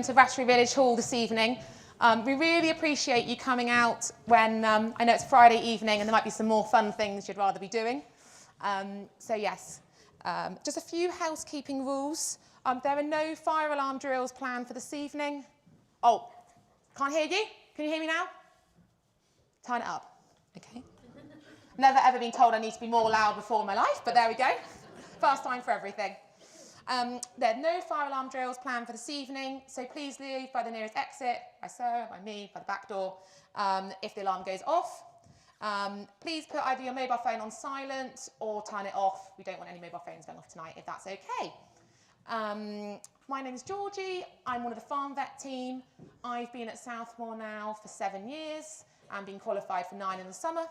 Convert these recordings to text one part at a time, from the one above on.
To Rattery Village Hall this evening. We really appreciate you coming out when I know it's Friday evening and there might be some more fun things you'd rather be doing. Just a few housekeeping rules. There are no fire alarm drills planned for this evening. Oh, can't hear you? Can you hear me now? Turn it up. Okay. Never ever been told I need to be more loud before in my life, but there we go. First time for everything. There are no fire alarm drills planned for this evening, so please leave by the nearest exit, by Sarah, by me, by the back door, if the alarm goes off. Please put either your mobile phone on silent or turn it off. We don't want any mobile phones going off tonight, if that's okay. My name is Georgie. I'm one of the farm vet team. I've been at Southmoor now for 7 years and been qualified for 9 in the summer.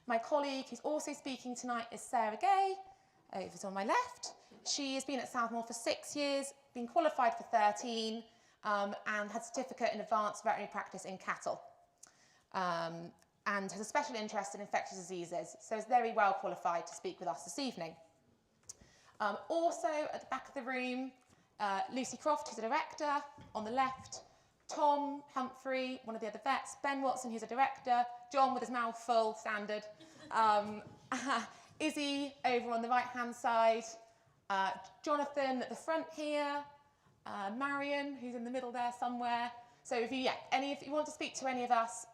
My colleague who's also speaking tonight is Sarah Gay, over on my left. She has been at Southmoor for 6 years, been qualified for 13, and had certificate in advanced veterinary practice in cattle, and has a special interest in infectious diseases, so is very well qualified to speak with us this evening. Also at the back of the room, Lucy Croft, who's a director, on the left, Tom Humphrey, one of the other vets, Ben Watson, who's a director, John with his mouth full, standard, Izzy over on the right-hand side, Jonathan at the front here, Marion, who's in the middle there somewhere. So if you want to speak to any of us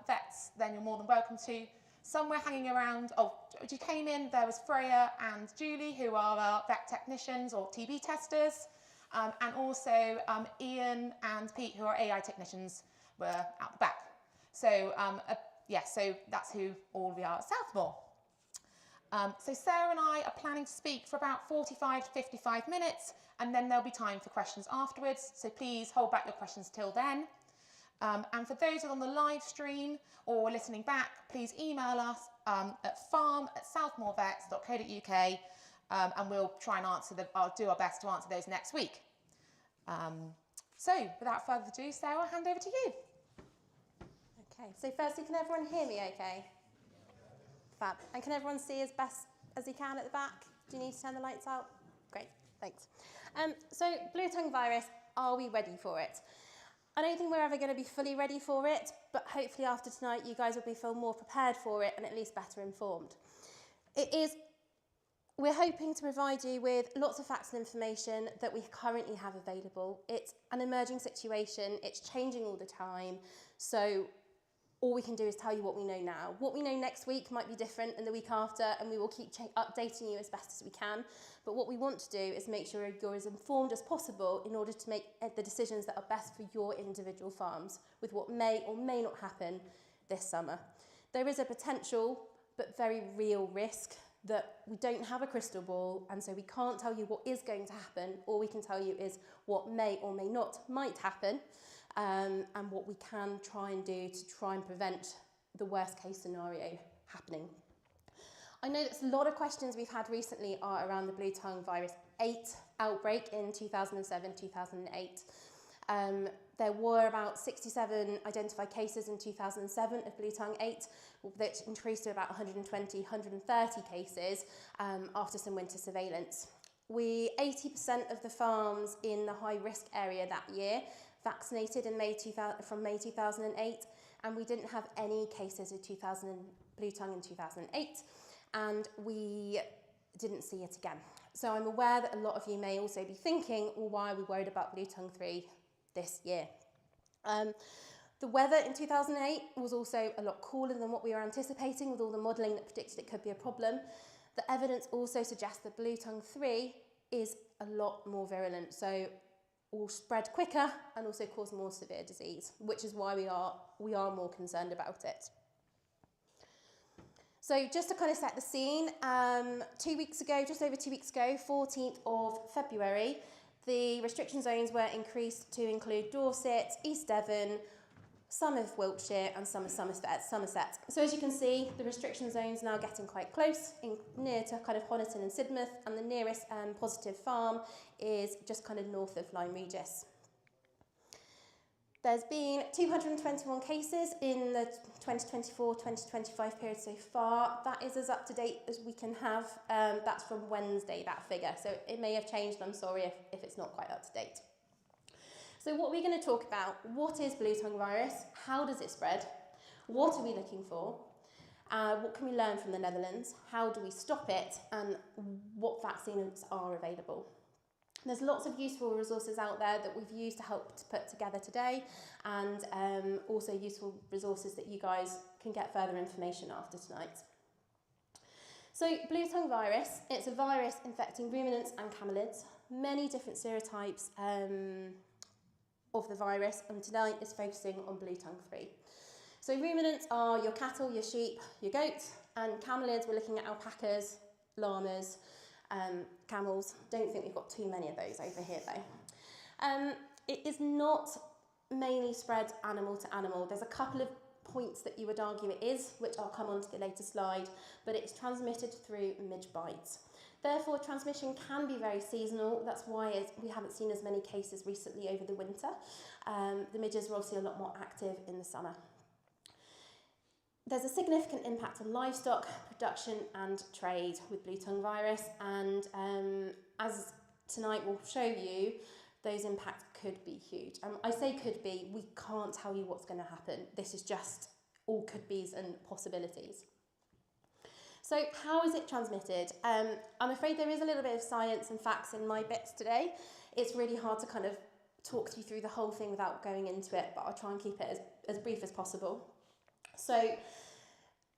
vets, then you're more than welcome to. Somewhere hanging around, as you came in, there was Freya and Julie, who are our vet technicians or TB testers, and also Ian and Pete, who are AI technicians, were out the back. So so that's who all we are at Southmoor. So Sarah and I are planning to speak for about 45 to 55 minutes, and then there'll be time for questions afterwards, so please hold back your questions till then. And for those on the live stream or listening back, please email us at farm@southmoorvets.co.uk, and we'll try and I'll do our best to answer those next week. So without further ado, Sarah, I'll hand over to you. Okay, so firstly, can everyone hear me okay? Fab. And can everyone see as best as he can at the back? Do you need to turn the lights out? Great, thanks. So blue tongue virus, are we ready for it? I don't think we're ever going to be fully ready for it, but hopefully after tonight you guys will feel more prepared for it and at least better informed. We're hoping to provide you with lots of facts and information that we currently have available. It's an emerging situation, it's changing all the time, so all we can do is tell you what we know now. What we know next week might be different than the week after, and we will keep updating you as best as we can. But what we want to do is make sure you're as informed as possible in order to make the decisions that are best for your individual farms with what may or may not happen this summer. There is a potential but very real risk that we don't have a crystal ball, and so we can't tell you what is going to happen. All we can tell you is what may or may not might happen. And what we can try and do to try and prevent the worst case scenario happening. I know that a lot of questions we've had recently are around the blue tongue virus 8 outbreak in 2007-2008. There were about 67 identified cases in 2007 of blue tongue 8, which increased to about 120, 130 cases after some winter surveillance. 80% of the farms in the high risk area that year vaccinated from May 2008, and we didn't have any cases of blue tongue in 2008, and we didn't see it again. So I'm aware that a lot of you may also be thinking, well, why are we worried about blue tongue 3 this year? The weather in 2008 was also a lot cooler than what we were anticipating, with all the modelling that predicted it could be a problem. The evidence also suggests that blue tongue 3 is a lot more virulent, so will spread quicker and also cause more severe disease, which is why we are more concerned about it. So just to kind of set the scene, 2 weeks ago, just over 2 weeks ago, 14th of February, the restriction zones were increased to include Dorset, East Devon, some of Wiltshire and some of Somerset. So as you can see, the restriction zone's now getting quite close, near to kind of Honiton and Sidmouth, and the nearest positive farm is just kind of north of Lyme Regis. There's been 221 cases in the 2024-2025 period so far. That is as up to date as we can have. That's from Wednesday, that figure. So it may have changed, I'm sorry if it's not quite up to date. So what we're going to talk about, what is blue tongue virus, how does it spread, what are we looking for, what can we learn from the Netherlands, how do we stop it, and what vaccines are available. There's lots of useful resources out there that we've used to help to put together today, and also useful resources that you guys can get further information after tonight. So blue tongue virus, it's a virus infecting ruminants and camelids, many different serotypes of the virus, and tonight is focusing on blue tongue 3. So ruminants are your cattle, your sheep, your goats, and camelids, we're looking at alpacas, llamas, camels. Don't think we've got too many of those over here though. It is not mainly spread animal to animal. There's a couple of points that you would argue it is, which I'll come on to the later slide, but it's transmitted through midge bites. Therefore, transmission can be very seasonal. That's why we haven't seen as many cases recently over the winter. The midges are obviously a lot more active in the summer. There's a significant impact on livestock production and trade with blue tongue virus, and as tonight will show you, those impacts could be huge. I say could be, we can't tell you what's going to happen. This is just all could be's and possibilities. So how is it transmitted? I'm afraid there is a little bit of science and facts in my bits today. It's really hard to kind of talk you through the whole thing without going into it, but I'll try and keep it as brief as possible. So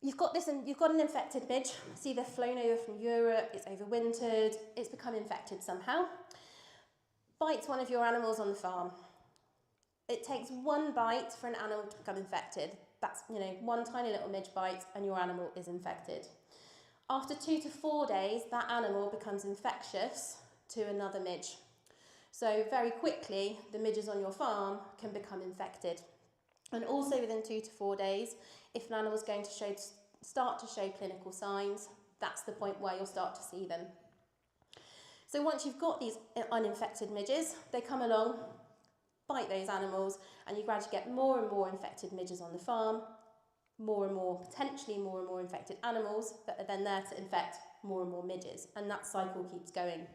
you've got an infected midge. It's either flown over from Europe, it's overwintered, it's become infected somehow. Bites one of your animals on the farm. It takes one bite for an animal to become infected. That's, one tiny little midge bite and your animal is infected. After 2 to 4 days, that animal becomes infectious to another midge. So very quickly, the midges on your farm can become infected. And also within 2 to 4 days, if an animal is going to start to show clinical signs, that's the point where you'll start to see them. So once you've got these uninfected midges, they come along, bite those animals, and you gradually get more and more infected midges on the farm, potentially more and more infected animals that are then there to infect more and more midges, and that cycle keeps going.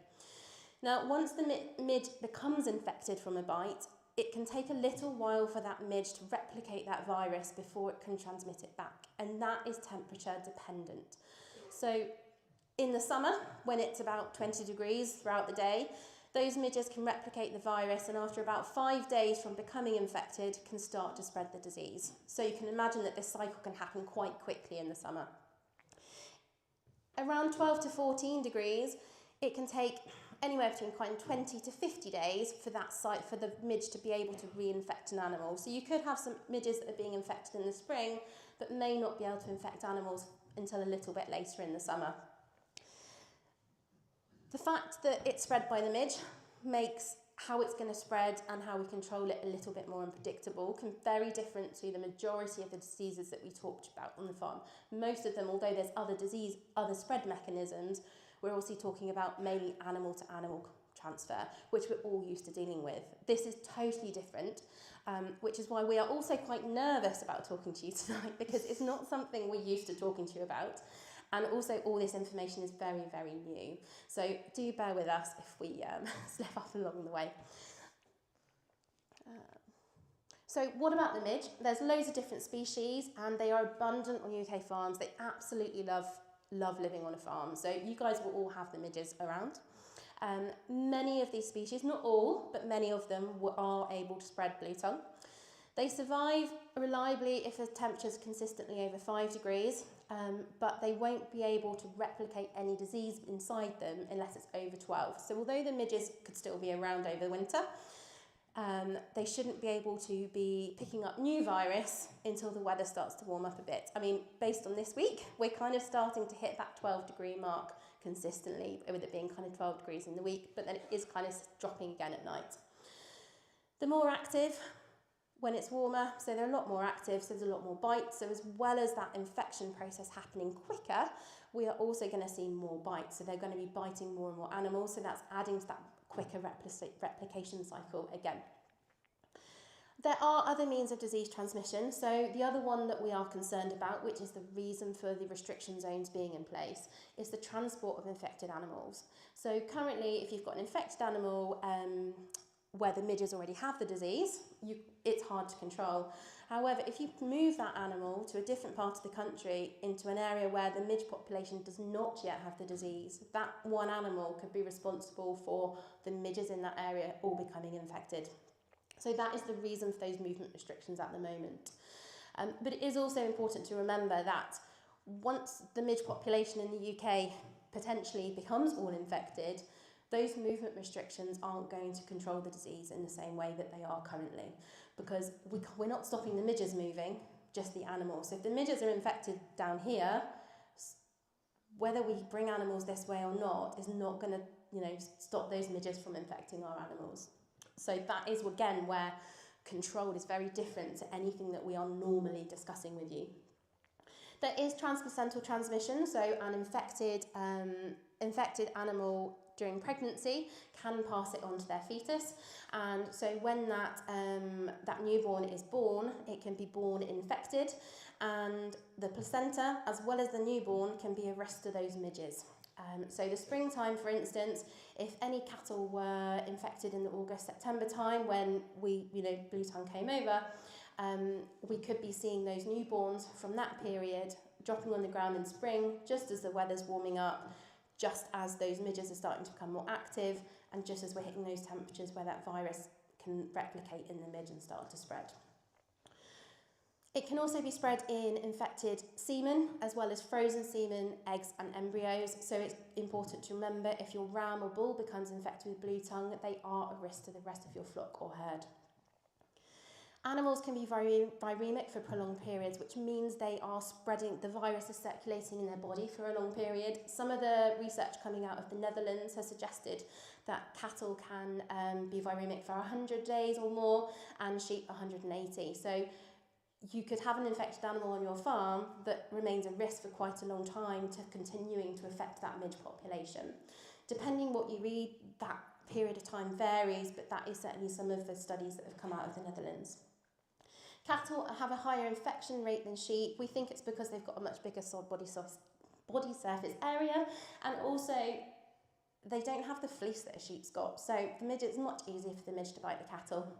Now, once the midge becomes infected from a bite, it can take a little while for that midge to replicate that virus before it can transmit it back, and that is temperature dependent. So in the summer, when it's about 20 degrees throughout the day, those midges can replicate the virus, and after about 5 days from becoming infected, can start to spread the disease. So you can imagine that this cycle can happen quite quickly in the summer. Around 12 to 14 degrees, it can take anywhere between 20 to 50 days for the midge to be able to reinfect an animal. So you could have some midges that are being infected in the spring, but may not be able to infect animals until a little bit later in the summer. The fact that it's spread by the midge makes how it's going to spread and how we control it a little bit more unpredictable, very different to the majority of the diseases that we talked about on the farm. Most of them, although there's other spread mechanisms, we're also talking about mainly animal to animal transfer, which we're all used to dealing with. This is totally different, which is why we are also quite nervous about talking to you tonight, because it's not something we're used to talking to you about. And also all this information is very, very new. So do bear with us if we slip up along the way. So what about the midge? There's loads of different species and they are abundant on UK farms. They absolutely love living on a farm. So you guys will all have the midges around. Many of these species, not all, but many of them are able to spread blue tongue. They survive reliably if the temperature is consistently over 5 degrees, but they won't be able to replicate any disease inside them unless it's over 12. So although the midges could still be around over the winter, they shouldn't be able to be picking up new virus until the weather starts to warm up a bit. I mean, based on this week, we're kind of starting to hit that 12-degree mark consistently, with it being kind of 12 degrees in the week, but then it is kind of dropping again at night. The more active, when it's warmer, so they're a lot more active, so there's a lot more bites. So as well as that infection process happening quicker, we are also going to see more bites. So they're going to be biting more and more animals, so that's adding to that quicker replication cycle again. There are other means of disease transmission. So the other one that we are concerned about, which is the reason for the restriction zones being in place, is the transport of infected animals. So currently, if you've got an infected animal, where the midges already have the disease, it's hard to control. However, if you move that animal to a different part of the country into an area where the midge population does not yet have the disease, that one animal could be responsible for the midges in that area all becoming infected. So that is the reason for those movement restrictions at the moment. But it is also important to remember that once the midge population in the UK potentially becomes all infected, those movement restrictions aren't going to control the disease in the same way that they are currently, because we're not stopping the midges moving, just the animals. So if the midges are infected down here, whether we bring animals this way or not is not going to, stop those midges from infecting our animals. So that is, again, where control is very different to anything that we are normally discussing with you. There is transplacental transmission, so an infected animal during pregnancy can pass it on to their fetus, and so when that newborn is born, it can be born infected, and the placenta as well as the newborn can be a risk to those midges. So the springtime, for instance, if any cattle were infected in the August-September time when blue tongue came over, we could be seeing those newborns from that period dropping on the ground in spring, just as the weather's warming up, just as those midges are starting to become more active, and just as we're hitting those temperatures where that virus can replicate in the midge and start to spread. It can also be spread in infected semen, as well as frozen semen, eggs and embryos. So it's important to remember, if your ram or bull becomes infected with blue tongue, they are a risk to the rest of your flock or herd. Animals can be viremic for prolonged periods, which means they are spreading, the virus is circulating in their body for a long period. Some of the research coming out of the Netherlands has suggested that cattle can be viremic for 100 days or more, and sheep 180. So you could have an infected animal on your farm that remains a risk for quite a long time to continuing to affect that midge population. Depending what you read, that period of time varies, but that is certainly some of the studies that have come out of the Netherlands. Cattle have a higher infection rate than sheep. We think it's because they've got a much bigger body surface area, and also they don't have the fleece that a sheep's got. So the midge, it's much easier for the midge to bite the cattle.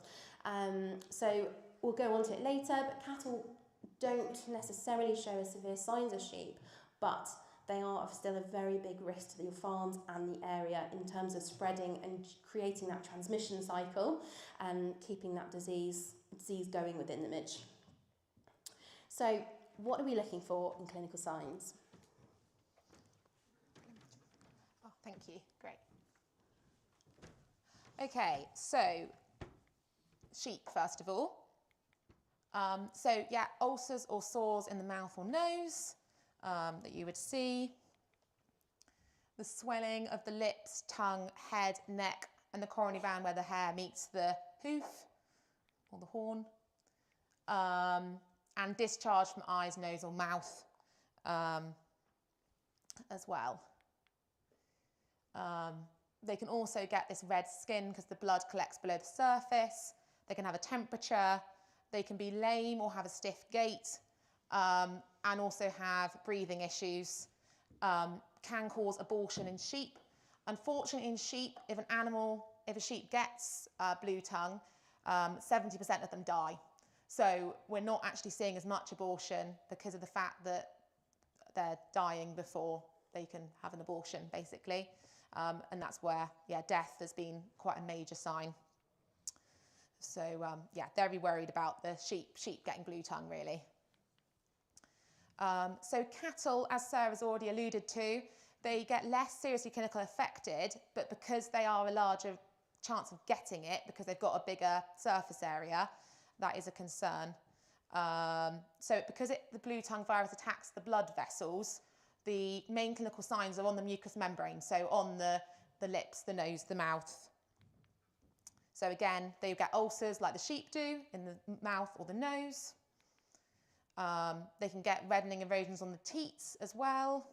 So we'll go on to it later, but cattle don't necessarily show as severe signs as sheep, but they are still a very big risk to your farms and the area in terms of spreading and creating that transmission cycle and keeping that disease going within the midge. So what are we looking for in clinical signs? Oh, thank you. Great. Okay, so sheep, first of all. Ulcers or sores in the mouth or nose that you would see. The swelling of the lips, tongue, head, neck, and the coronary band where the hair meets the hoof or the horn. And discharge from eyes, nose, or mouth as well. They can also get this red skin because the blood collects below the surface. They can have a temperature. They can be lame or have a stiff gait, and also have breathing issues. Can cause abortion in sheep. Unfortunately, in sheep, if a sheep gets blue tongue, 70% of them die. So we're not actually seeing as much abortion because of the fact that they're dying before they can have an abortion, basically. And that's where, death has been quite a major sign. So, very worried about the sheep getting blue tongue, really. So cattle, as Sarah's already alluded to, they get less seriously clinically affected, but because they are a larger chance of getting it, because they've got a bigger surface area, that is a concern. So because the blue tongue virus attacks the blood vessels, the main clinical signs are on the mucous membrane, so on the lips, the nose, the mouth. So again, they get ulcers like the sheep do in the mouth or the nose. They can get reddening erosions on the teats as well.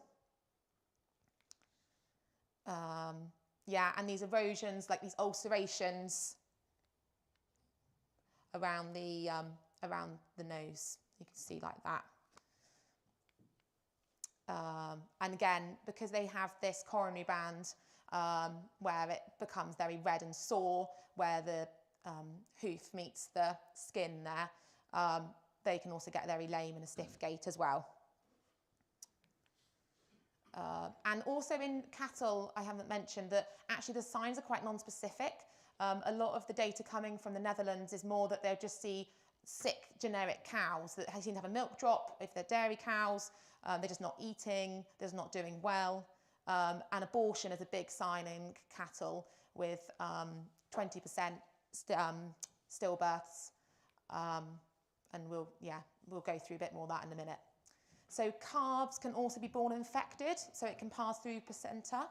And these erosions, like these ulcerations around the nose, you can see like that. And again, because they have this coronary band where it becomes very red and sore, where the hoof meets the skin there, they can also get very lame and a stiff gait as well. And also in cattle, I haven't mentioned that actually the signs are quite non-specific. A lot of the data coming from the Netherlands is more that they'll just see sick generic cows that seem to have a milk drop. If they're dairy cows, they're just not eating, they're just not doing well. And abortion is a big sign in cattle with 20% stillbirths. And we'll go through a bit more of that in a minute. So calves can also be born infected, so it can pass through placenta.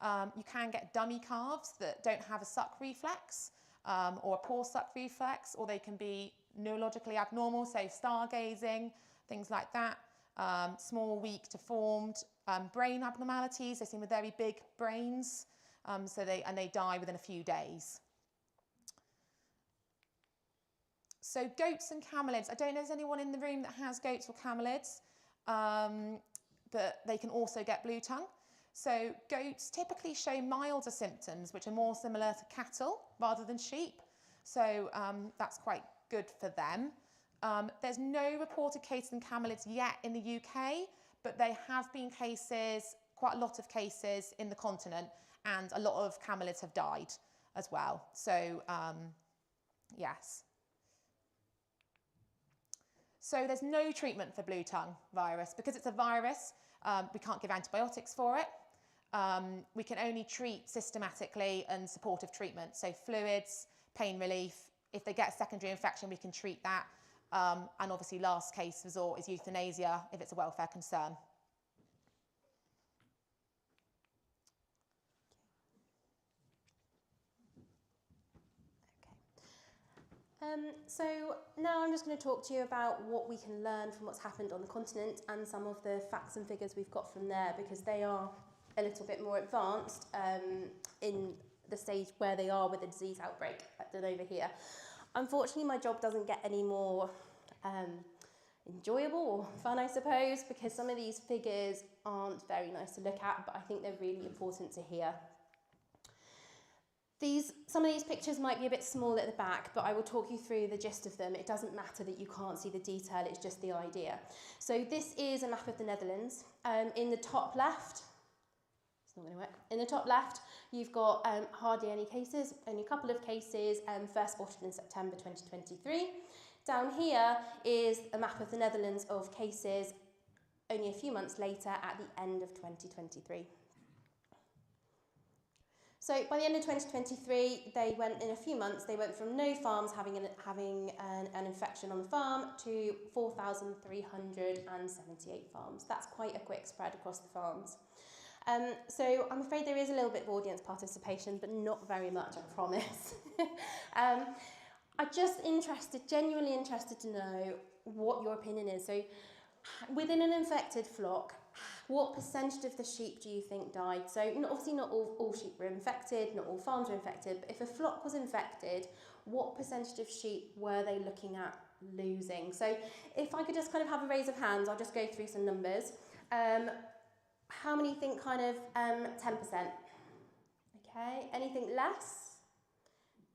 You can get dummy calves that don't have a suck reflex or a poor suck reflex, or they can be neurologically abnormal, so stargazing, things like that. Small, weak, deformed, brain abnormalities. They seem with very big brains, so they die within a few days. So goats and camelids. I don't know if there's anyone in the room that has goats or camelids, but they can also get blue tongue. So goats typically show milder symptoms, which are more similar to cattle rather than sheep. So that's quite good for them. There's no reported cases in camelids yet in the UK, but there have been cases, quite a lot of cases in the continent, and a lot of camelids have died as well. So yes. So there's no treatment for blue tongue virus. Because it's a virus, we can't give antibiotics for it. We can only treat systematically and supportive treatment. So fluids, pain relief. If they get a secondary infection, we can treat that. And obviously last case resort is euthanasia if it's a welfare concern. So now I'm just going to talk to you about what we can learn from what's happened on the continent and some of the facts and figures we've got from there, because they are a little bit more advanced in the stage where they are with the disease outbreak than over here. Unfortunately, my job doesn't get any more enjoyable or fun, I suppose, because some of these figures aren't very nice to look at, but I think they're really important to hear. Some of these pictures might be a bit small at the back, but I will talk you through the gist of them. It doesn't matter that you can't see the detail, it's just the idea. So this is a map of the Netherlands. In the top left, it's not going to work. In the top left, you've got hardly any cases, only a couple of cases, first spotted in September 2023. Down here is a map of the Netherlands of cases only a few months later at the end of 2023. So by the end of 2023, they went from no farms having an infection on the farm to 4,378 farms. That's quite a quick spread across the farms. So I'm afraid there is a little bit of audience participation, but not very much, I promise. I'm just genuinely interested to know what your opinion is. So within an infected flock, what percentage of the sheep do you think died? So obviously not all sheep were infected, not all farms were infected, but if a flock was infected, what percentage of sheep were they looking at losing? So if I could just kind of have a raise of hands, I'll just go through some numbers. How many think kind of 10%? Okay, anything less?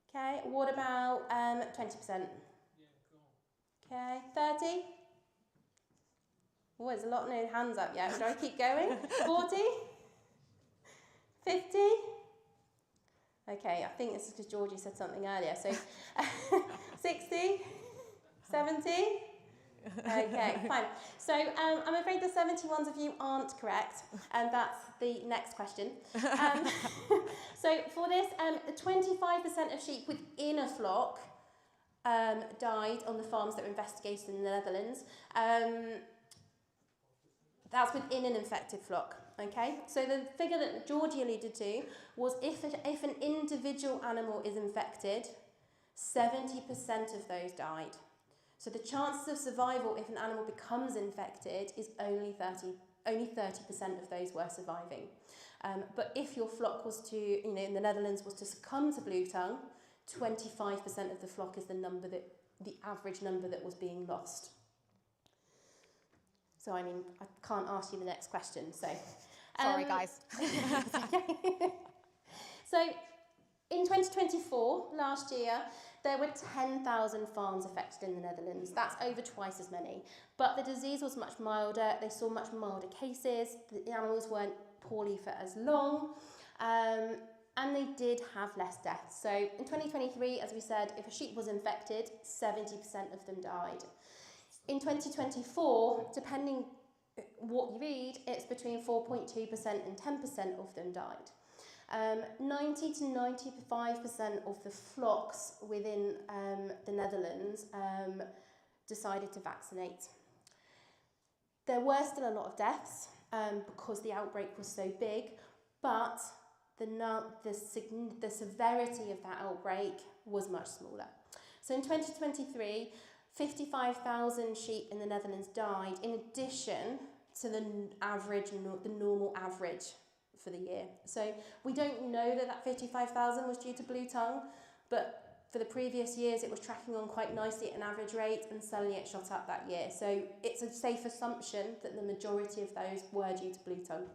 Okay, what about 20%? Yeah, cool. Okay, 30? Oh, there's a lot of no hands up yet. Should I keep going? 40? 50? Okay, I think this is because Georgie said something earlier. So 60? 70? Okay, fine. So I'm afraid the 71s of you aren't correct, and that's the next question. So for this, 25% of sheep within a flock died on the farms that were investigated in the Netherlands. That's within an infected flock, okay? So the figure that Georgie alluded to was if an individual animal is infected, 70% of those died. So the chances of survival if an animal becomes infected is only 30% of those were surviving. But if your flock was to, in the Netherlands was to succumb to blue tongue, 25% of the flock is the average number that was being lost. So So, I mean, I can't ask you the next question, so... Sorry, guys. So, in 2024, last year, there were 10,000 farms affected in the Netherlands. That's over twice as many. But the disease was much milder. They saw much milder cases. The animals weren't poorly for as long. And they did have less deaths. So in 2023, as we said, if a sheep was infected, 70% of them died. In 2024, depending what you read, it's between 4.2% and 10% of them died. 90 to 95% of the flocks within the Netherlands decided to vaccinate. There were still a lot of deaths because the outbreak was so big, but the severity of that outbreak was much smaller. So in 2023, 55,000 sheep in the Netherlands died in addition to the normal average for the year. So we don't know that 55,000 was due to blue tongue, but for the previous years it was tracking on quite nicely at an average rate, and suddenly it shot up that year. So it's a safe assumption that the majority of those were due to blue tongue.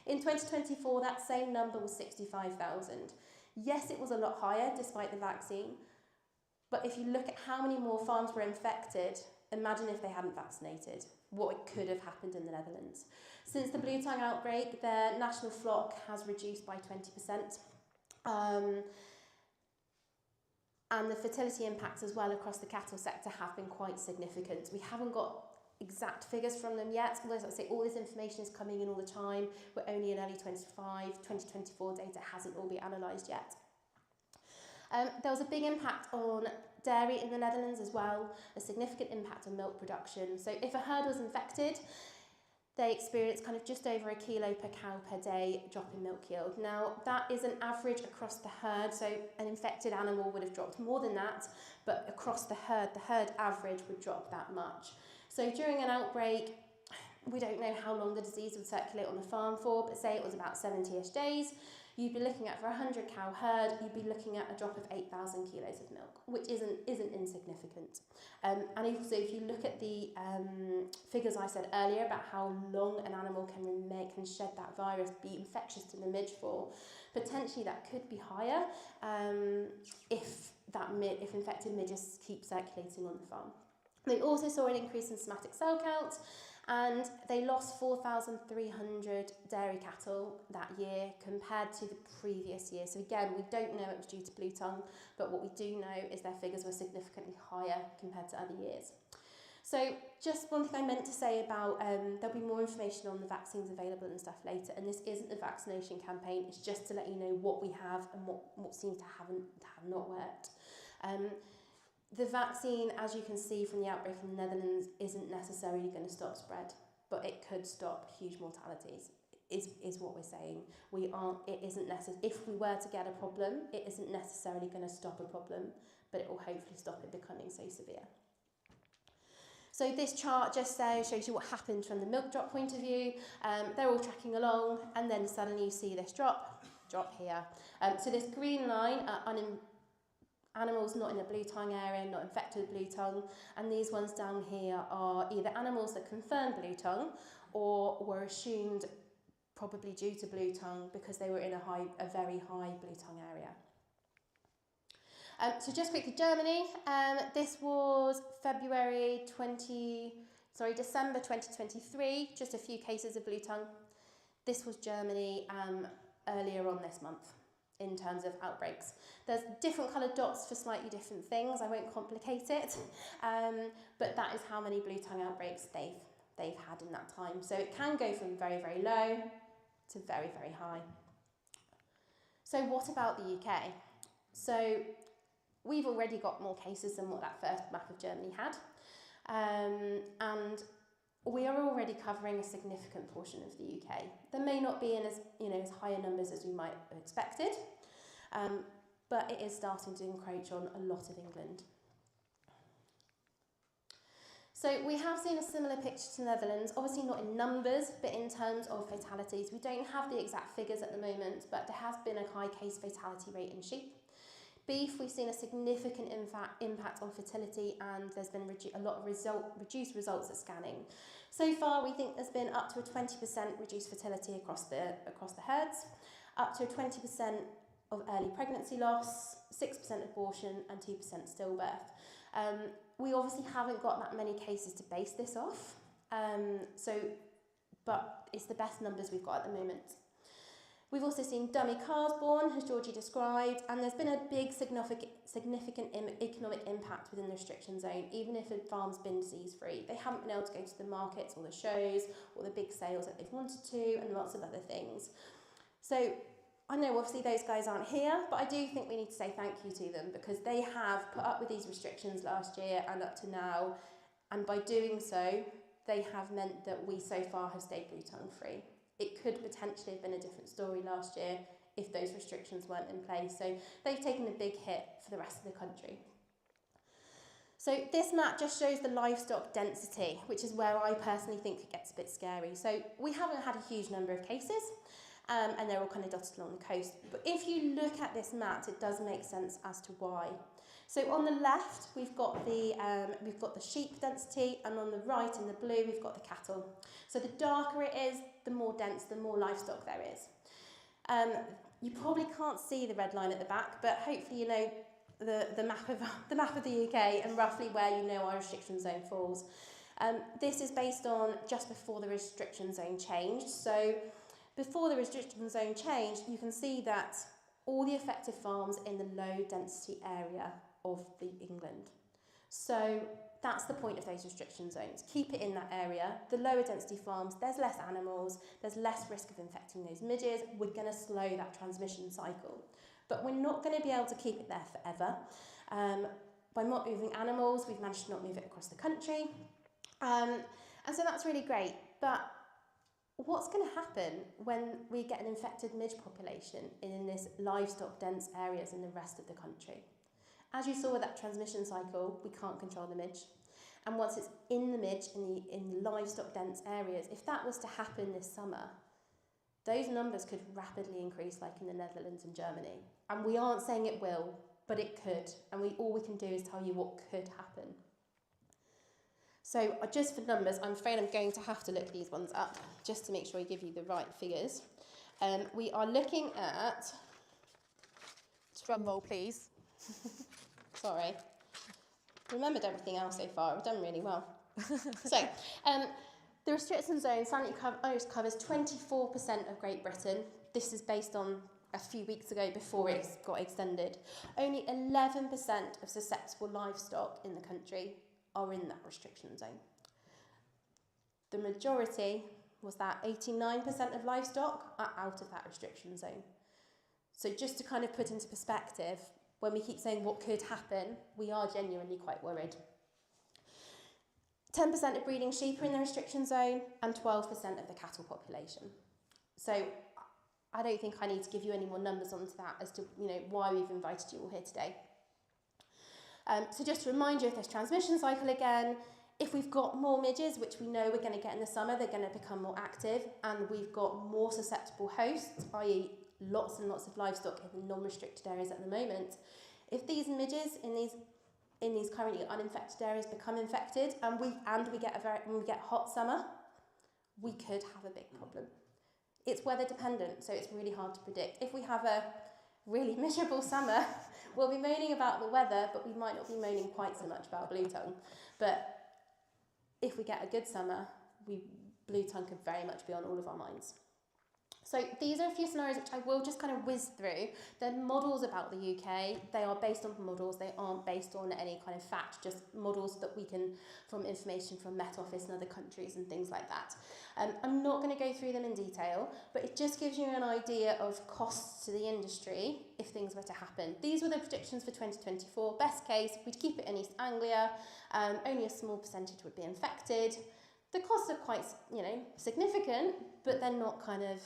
In 2024, that same number was 65,000. Yes, it was a lot higher despite the vaccine, but if you look at how many more farms were infected, imagine if they hadn't vaccinated, what could have happened in the Netherlands. Since the blue tongue outbreak, their national flock has reduced by 20%. And the fertility impacts as well across the cattle sector have been quite significant. We haven't got exact figures from them yet. As I say, all this information is coming in all the time. We're only in early 2024 data hasn't all been analysed yet. There was a big impact on dairy in the Netherlands as well, a significant impact on milk production. So if a herd was infected, they experienced kind of just over a kilo per cow per day drop in milk yield. Now, that is an average across the herd, so an infected animal would have dropped more than that, but across the herd average would drop that much. So during an outbreak, we don't know how long the disease would circulate on the farm for, but say it was about 70-ish days, you'd be looking at, for a 100 cow herd, you'd be looking at a drop of 8,000 kilos of milk, which isn't insignificant. And also, if you look at the figures I said earlier about how long an animal can shed that virus, be infectious to the midge for, potentially that could be higher if infected midges keep circulating on the farm. They also saw an increase in somatic cell count, and they lost 4,300 dairy cattle that year compared to the previous year. So again, we don't know it was due to blue tongue, but what we do know is their figures were significantly higher compared to other years. So just one thing I meant to say about, there'll be more information on the vaccines available and stuff later, and this isn't a vaccination campaign, it's just to let you know what we have and what seems to have not worked. The vaccine, as you can see from the outbreak in the Netherlands, isn't necessarily going to stop spread, but it could stop huge mortalities, is what we're saying. If we were to get a problem, it isn't necessarily going to stop a problem, but it will hopefully stop it becoming so severe. So this chart just shows you what happened from the milk drop point of view. They're all tracking along, and then suddenly you see this drop here. So this green line are animals not in the blue tongue area, not infected with blue tongue, and these ones down here are either animals that confirmed blue tongue or were assumed probably due to blue tongue because they were in a very high blue tongue area. So just quickly, Germany, this was December 2023, just a few cases of blue tongue. This was Germany earlier on this month in terms of outbreaks. There's different coloured dots for slightly different things, I won't complicate it, but that is how many blue tongue outbreaks they've had in that time. So it can go from very, very low to very, very high. So what about the UK? So we've already got more cases than what that first map of Germany had, and we are already covering a significant portion of the UK. There may not be in as higher numbers as we might have expected, but it is starting to encroach on a lot of England. So we have seen a similar picture to the Netherlands, obviously not in numbers, but in terms of fatalities. We don't have the exact figures at the moment, but there has been a high case fatality rate in sheep. Beef, we've seen a significant impact on fertility, and there's been a lot of reduced results at scanning. So far, we think there's been up to a 20% reduced fertility across the herds, up to a 20% of early pregnancy loss, 6% abortion, and 2% stillbirth. We obviously haven't got that many cases to base this off, but it's the best numbers we've got at the moment. We've also seen dummy calves born, as Georgie described, and there's been a big significant economic impact within the restriction zone. Even if a farm's been disease-free, they haven't been able to go to the markets or the shows or the big sales that they've wanted to, and lots of other things. So I know obviously those guys aren't here, but I do think we need to say thank you to them, because they have put up with these restrictions last year and up to now, and by doing so, they have meant that we so far have stayed blue tongue free. It could potentially have been a different story last year if those restrictions weren't in place. So they've taken a big hit for the rest of the country. So this map just shows the livestock density, which is where I personally think it gets a bit scary. So we haven't had a huge number of cases, and they're all kind of dotted along the coast. But if you look at this map, it does make sense as to why. So on the left, we've got the sheep density, and on the right in the blue, we've got the cattle. So the darker it is, the more dense, the more livestock there is. You probably can't see the red line at the back, but hopefully you know the map of the UK and roughly where you know our restriction zone falls. This is based on just before the restriction zone changed. So before the restriction zone changed, you can see that all the affected farms in the low density area of the England. So that's the point of those restriction zones. Keep it in that area. The lower density farms, there's less animals, there's less risk of infecting those midges. We're going to slow that transmission cycle. But we're not going to be able to keep it there forever. By not moving animals, we've managed to not move it across the country. And so that's really great. But what's going to happen when we get an infected midge population in this livestock dense areas in the rest of the country? As you saw with that transmission cycle, we can't control the midge. And once it's in the midge, in livestock dense areas, if that was to happen this summer, those numbers could rapidly increase, like in the Netherlands and Germany. And we aren't saying it will, but it could. And all we can do is tell you what could happen. So just for numbers, I'm afraid I'm going to have to look these ones up, just to make sure I give you the right figures. We are looking at... Drum roll, please. Sorry. Remembered everything else so far. I've done really well. So, the restriction zone covers 24% of Great Britain. This is based on a few weeks ago before it got extended. Only 11% of susceptible livestock in the country are in that restriction zone. The majority was that 89% of livestock are out of that restriction zone. So just to kind of put into perspective, when we keep saying what could happen, we are genuinely quite worried. 10% of breeding sheep are in the restriction zone and 12% of the cattle population. So I don't think I need to give you any more numbers onto that as to why we've invited you all here today. So just to remind you of this transmission cycle again, if we've got more midges, which we know we're going to get in the summer, they're going to become more active, and we've got more susceptible hosts, i.e. lots and lots of livestock in the non-restricted areas at the moment. If these midges in these currently uninfected areas become infected, and we get hot summer, we could have a big problem. It's weather dependent, so it's really hard to predict. If we have a really miserable summer, we'll be moaning about the weather, but we might not be moaning quite so much about blue tongue. But if we get a good summer, blue tongue could very much be on all of our minds. So these are a few scenarios which I will just kind of whiz through. They're models about the UK. They are based on models. They aren't based on any kind of fact, just models that we can, from information from Met Office and other countries and things like that. I'm not going to go through them in detail, but it just gives you an idea of costs to the industry if things were to happen. These were the predictions for 2024. Best case, we'd keep it in East Anglia. Only a small percentage would be infected. The costs are quite, significant, but they're not kind of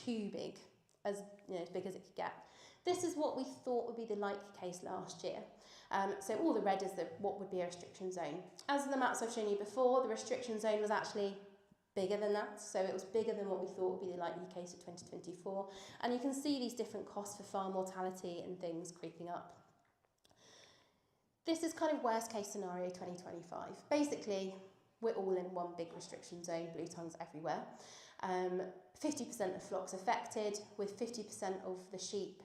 too big, as big as it could get. This is what we thought would be the likely case last year. So all the red is what would be a restriction zone. As the maps I've shown you before, the restriction zone was actually bigger than that. So it was bigger than what we thought would be the likely case of 2024. And you can see these different costs for farm mortality and things creeping up. This is kind of worst case scenario 2025. Basically, we're all in one big restriction zone, blue tongues everywhere. 50% of flocks affected, with 50% of the sheep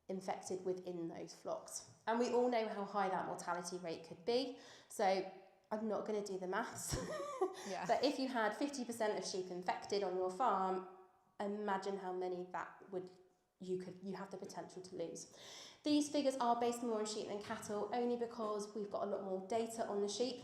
infected within those flocks. And we all know how high that mortality rate could be. So I'm not going to do the maths. Yeah. But if you had 50% of sheep infected on your farm, imagine how many that you have the potential to lose. These figures are based more on sheep than cattle, only because we've got a lot more data on the sheep.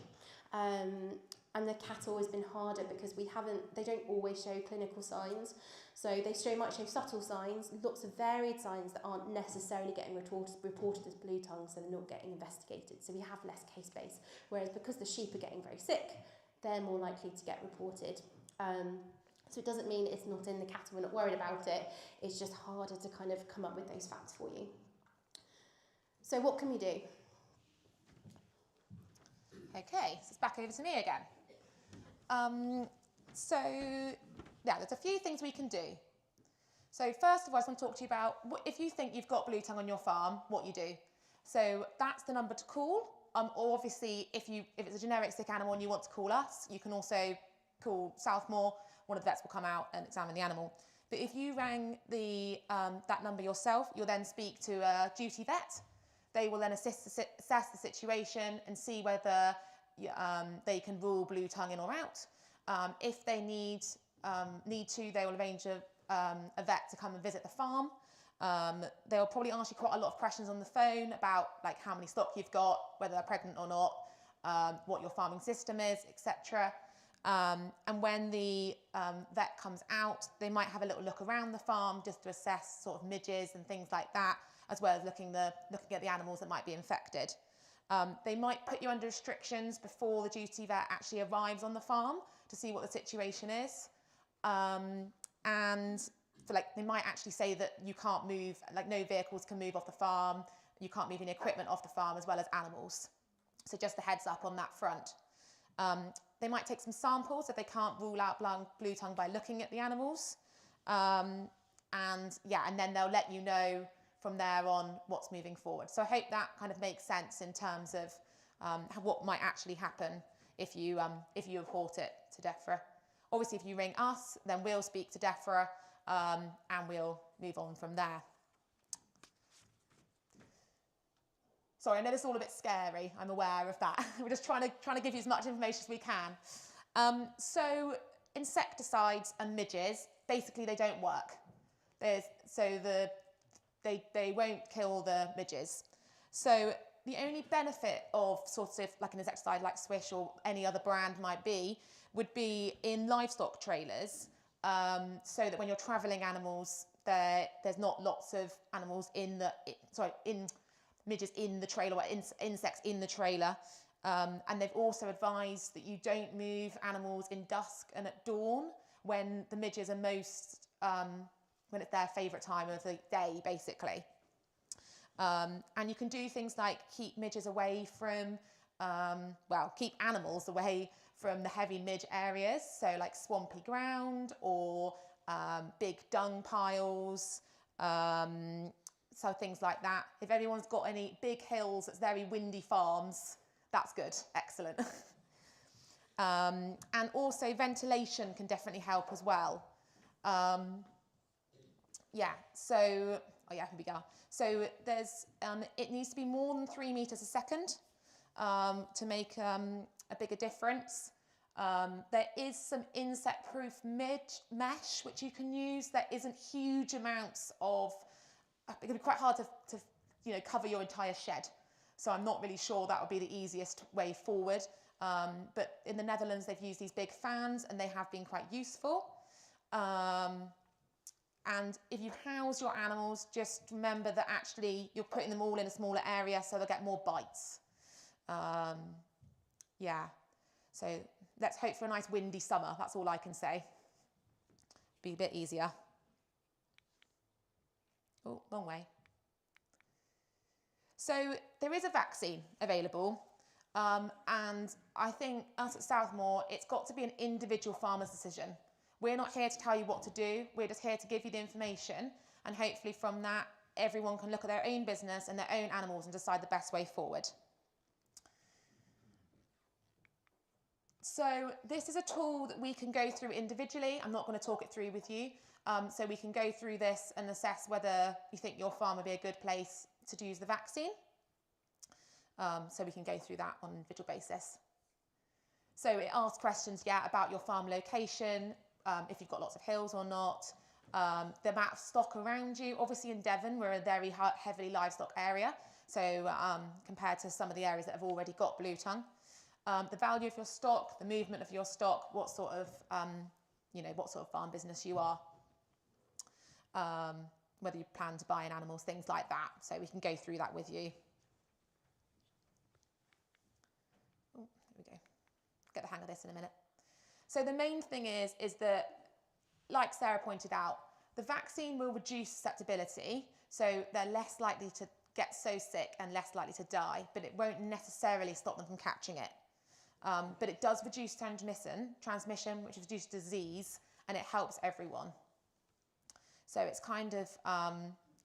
And the cattle has been harder because they don't always show clinical signs. So they might show subtle signs, lots of varied signs that aren't necessarily getting reported as blue tongue, so they're not getting investigated. So we have less case base. Whereas because the sheep are getting very sick, they're more likely to get reported. So it doesn't mean it's not in the cattle, we're not worried about it. It's just harder to kind of come up with those facts for you. So what can we do? Okay, so it's back over to me again. So there's a few things we can do. So first of all, I just want to talk to you about if you think you've got blue tongue on your farm, what you do. So that's the number to call. Or obviously, if it's a generic sick animal and you want to call us, you can also call South Moor. One of the vets will come out and examine the animal. But if you rang that number yourself, you'll then speak to a duty vet. They will then assess the situation and see whether they can rule blue tongue in or out. If they need to, they will arrange a vet to come and visit the farm. They'll probably ask you quite a lot of questions on the phone about like how many stock you've got, whether they're pregnant or not, what your farming system is, etc. And when the vet comes out, they might have a little look around the farm just to assess sort of midges and things like that, as well as looking at the animals that might be infected. They might put you under restrictions before the duty vet actually arrives on the farm to see what the situation is. And they might actually say that you can't move, like no vehicles can move off the farm, you can't move any equipment off the farm as well as animals. So just a heads up on that front. They might take some samples if they can't rule out blue tongue by looking at the animals. And then they'll let you know from there on what's moving forward. So I hope that kind of makes sense in terms of what might actually happen if you report it to DEFRA. Obviously, if you ring us, then we'll speak to DEFRA and we'll move on from there. Sorry, I know this is all a bit scary. I'm aware of that. We're just trying to give you as much information as we can. So insecticides and midges, basically they don't work. They won't kill the midges. So the only benefit of sort of like an insecticide like Swish or any other brand might be, would be in livestock trailers, so that when you're travelling animals, there's not lots of animals in midges in the trailer or insects in the trailer. And they've also advised that you don't move animals in dusk and at dawn when the midges are most, when it's their favourite time of the day, basically. And you can do things like keep midges away from, keep animals away from the heavy midge areas, so like swampy ground or big dung piles, so things like that. If anyone's got any big hills that's very windy farms, that's good, excellent. And also ventilation can definitely help as well. Here we go. So there's, it needs to be more than 3 meters a second to make a bigger difference. There is some insect-proof mesh which you can use. There isn't huge amounts of, it can be quite hard to cover your entire shed. So I'm not really sure that would be the easiest way forward. But in the Netherlands, they've used these big fans and they have been quite useful. And if you house your animals, just remember that actually you're putting them all in a smaller area so they'll get more bites. So let's hope for a nice windy summer. That's all I can say. Be a bit easier. Oh, wrong way. So there is a vaccine available. And I think us at Southmoor, it's got to be an individual farmer's decision. We're not here to tell you what to do. We're just here to give you the information. And hopefully from that, everyone can look at their own business and their own animals and decide the best way forward. So this is a tool that we can go through individually. I'm not going to talk it through with you. So we can go through this and assess whether you think your farm would be a good place to use the vaccine. So we can go through that on an individual basis. So it asks questions, about your farm location, if you've got lots of hills or not, the amount of stock around you. Obviously in Devon, we're a very heavily livestock area. So compared to some of the areas that have already got blue tongue. The value of your stock, the movement of your stock, what sort of farm business you are, whether you plan to buy in animals, things like that. So we can go through that with you. Oh, there we go. Get the hang of this in a minute. So the main thing is that, like Sarah pointed out, the vaccine will reduce susceptibility, so they're less likely to get so sick and less likely to die, but it won't necessarily stop them from catching it. But it does reduce transmission, which reduces disease, and it helps everyone. So it's kind of,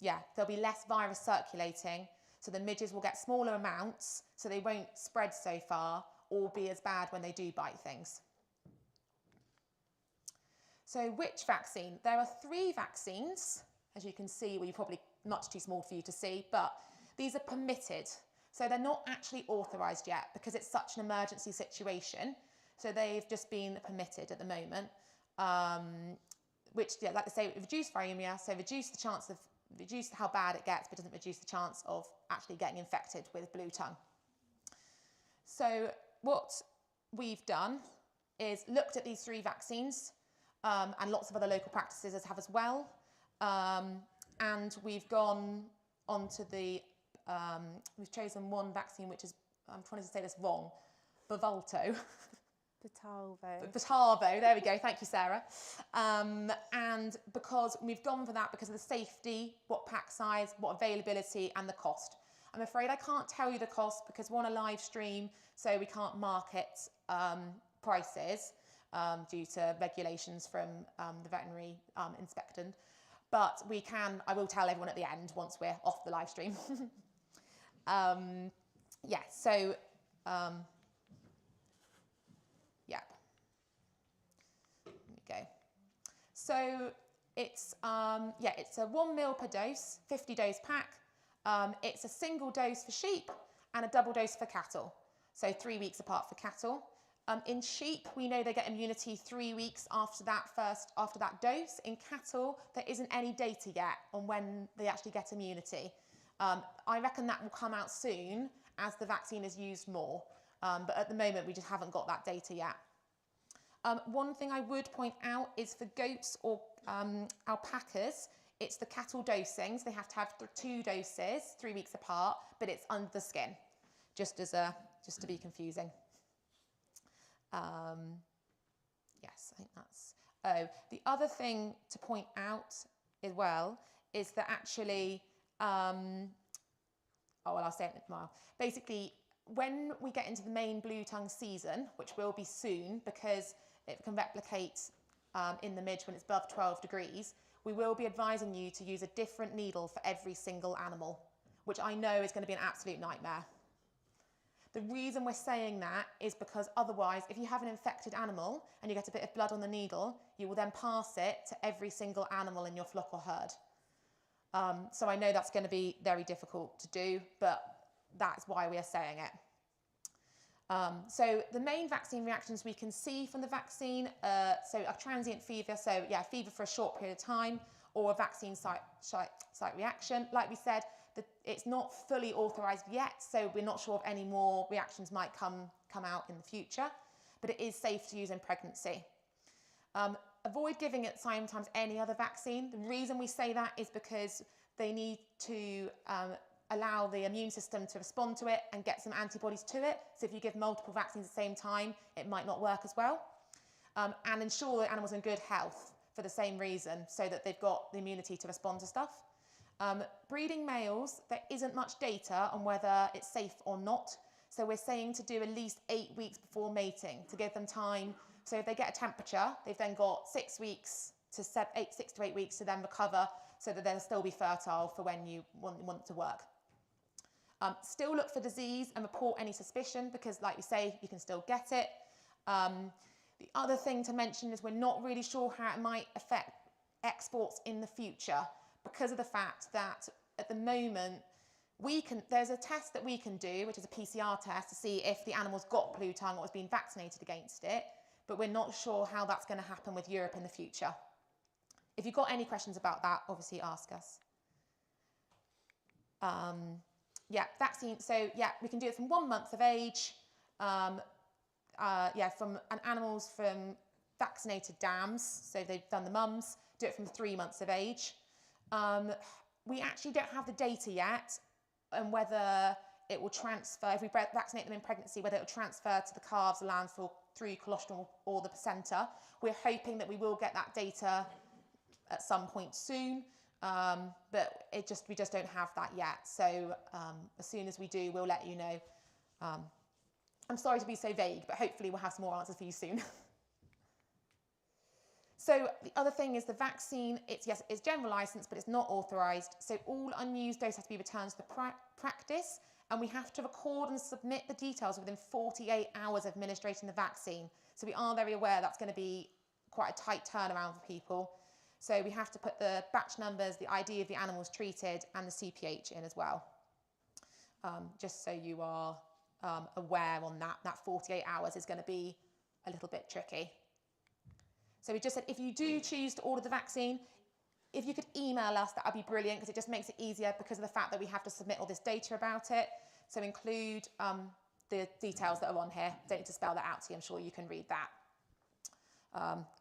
there'll be less virus circulating, so the midges will get smaller amounts, so they won't spread so far or be as bad when they do bite things. So which vaccine? There are 3 vaccines, as you can see, well, you're probably much too small for you to see, but these are permitted. So they're not actually authorised yet because it's such an emergency situation. So they've just been permitted at the moment, which, like I say, reduce viremia, so reduce how bad it gets, but doesn't reduce the chance of actually getting infected with blue tongue. So what we've done is looked at these 3 vaccines, and lots of other local practices have as well. And we've gone on to we've chosen one vaccine, which is, I'm trying to say this wrong, Bavalto. Batalvo, there we go, thank you, Sarah. And because we've gone for that because of the safety, what pack size, what availability, and the cost. I'm afraid I can't tell you the cost because we're on a live stream, so we can't market prices due to regulations from the veterinary inspectant. But I will tell everyone at the end once we're off the live stream. There we go. So it's a 1 ml per dose, 50 dose pack. It's a single dose for sheep and a double dose for cattle. So 3 weeks apart for cattle. In sheep, we know they get immunity 3 weeks after that dose. In cattle, there isn't any data yet on when they actually get immunity. I reckon that will come out soon as the vaccine is used more. But at the moment, we just haven't got that data yet. One thing I would point out is for goats or alpacas, it's the cattle dosings. They have to have 2 doses, 3 weeks apart, but it's under the skin, just to be confusing. Yes, I think that's... the other thing to point out as well is that actually, I'll say it tomorrow. Basically, when we get into the main blue tongue season, which will be soon because it can replicate in the midge when it's above 12 degrees, we will be advising you to use a different needle for every single animal, which I know is going to be an absolute nightmare. The reason we're saying that is because otherwise, if you have an infected animal and you get a bit of blood on the needle, you will then pass it to every single animal in your flock or herd. So I know that's going to be very difficult to do, but that's why we are saying it. So the main vaccine reactions we can see from the vaccine, so a transient fever, fever for a short period of time, or a vaccine site reaction. Like we said, it's not fully authorised yet, so we're not sure if any more reactions might come out in the future, but it is safe to use in pregnancy. Avoid giving it sometimes any other vaccine. The reason we say that is because they need to allow the immune system to respond to it and get some antibodies to it. So if you give multiple vaccines at the same time, it might not work as well. And ensure the animal's in good health for the same reason, so that they've got the immunity to respond to stuff. Breeding males, there isn't much data on whether it's safe or not. So we're saying to do at least 8 weeks before mating to give them time. So if they get a temperature, they've then got 6 to 8 weeks to then recover so that they'll still be fertile for when you want to work. Still look for disease and report any suspicion because, like you say, you can still get it. The other thing to mention is we're not really sure how it might affect exports in the future because of the fact that at the moment there's a test that we can do, which is a PCR test to see if the animal's got blue tongue or has been vaccinated against it, but we're not sure how that's going to happen with Europe in the future. If you've got any questions about that, obviously ask us. Vaccine. So we can do it from 1 month of age. From animals from vaccinated dams, so they've done the mums, do it from 3 months of age. We actually don't have the data yet on whether it will transfer, if we vaccinate them in pregnancy, whether it will transfer to the calves, the lambs through colostrum or the placenta. We're hoping that we will get that data at some point soon, but we just don't have that yet. So as soon as we do, we'll let you know. I'm sorry to be so vague, but hopefully we'll have some more answers for you soon. So the other thing is the vaccine, it's general license, but it's not authorised. So all unused dose has to be returned to the practice, and we have to record and submit the details within 48 hours of administrating the vaccine. So we are very aware that's going to be quite a tight turnaround for people. So we have to put the batch numbers, the ID of the animals treated, and the CPH in as well. Just so you are aware on that 48 hours is going to be a little bit tricky. So we just said, if you do choose to order the vaccine, if you could email us, that would be brilliant because it just makes it easier because of the fact that we have to submit all this data about it. So include the details that are on here. Don't need to spell that out to you. I'm sure you can read that.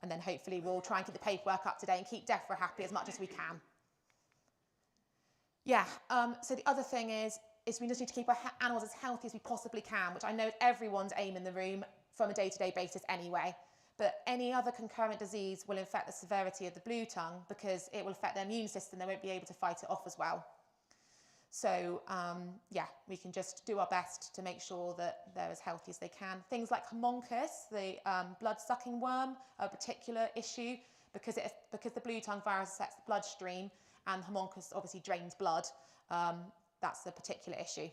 And then hopefully we'll try and keep the paperwork up to date and keep DEFRA happy as much as we can. So the other thing is we just need to keep our animals as healthy as we possibly can, which I know is everyone's aim in the room from a day-to-day basis anyway. But any other concurrent disease will affect the severity of the blue tongue because it will affect their immune system. They won't be able to fight it off as well. So, we can just do our best to make sure that they're as healthy as they can. Things like homuncus, the blood-sucking worm, are a particular issue because the blue tongue virus affects the bloodstream and homuncus obviously drains blood. That's a particular issue.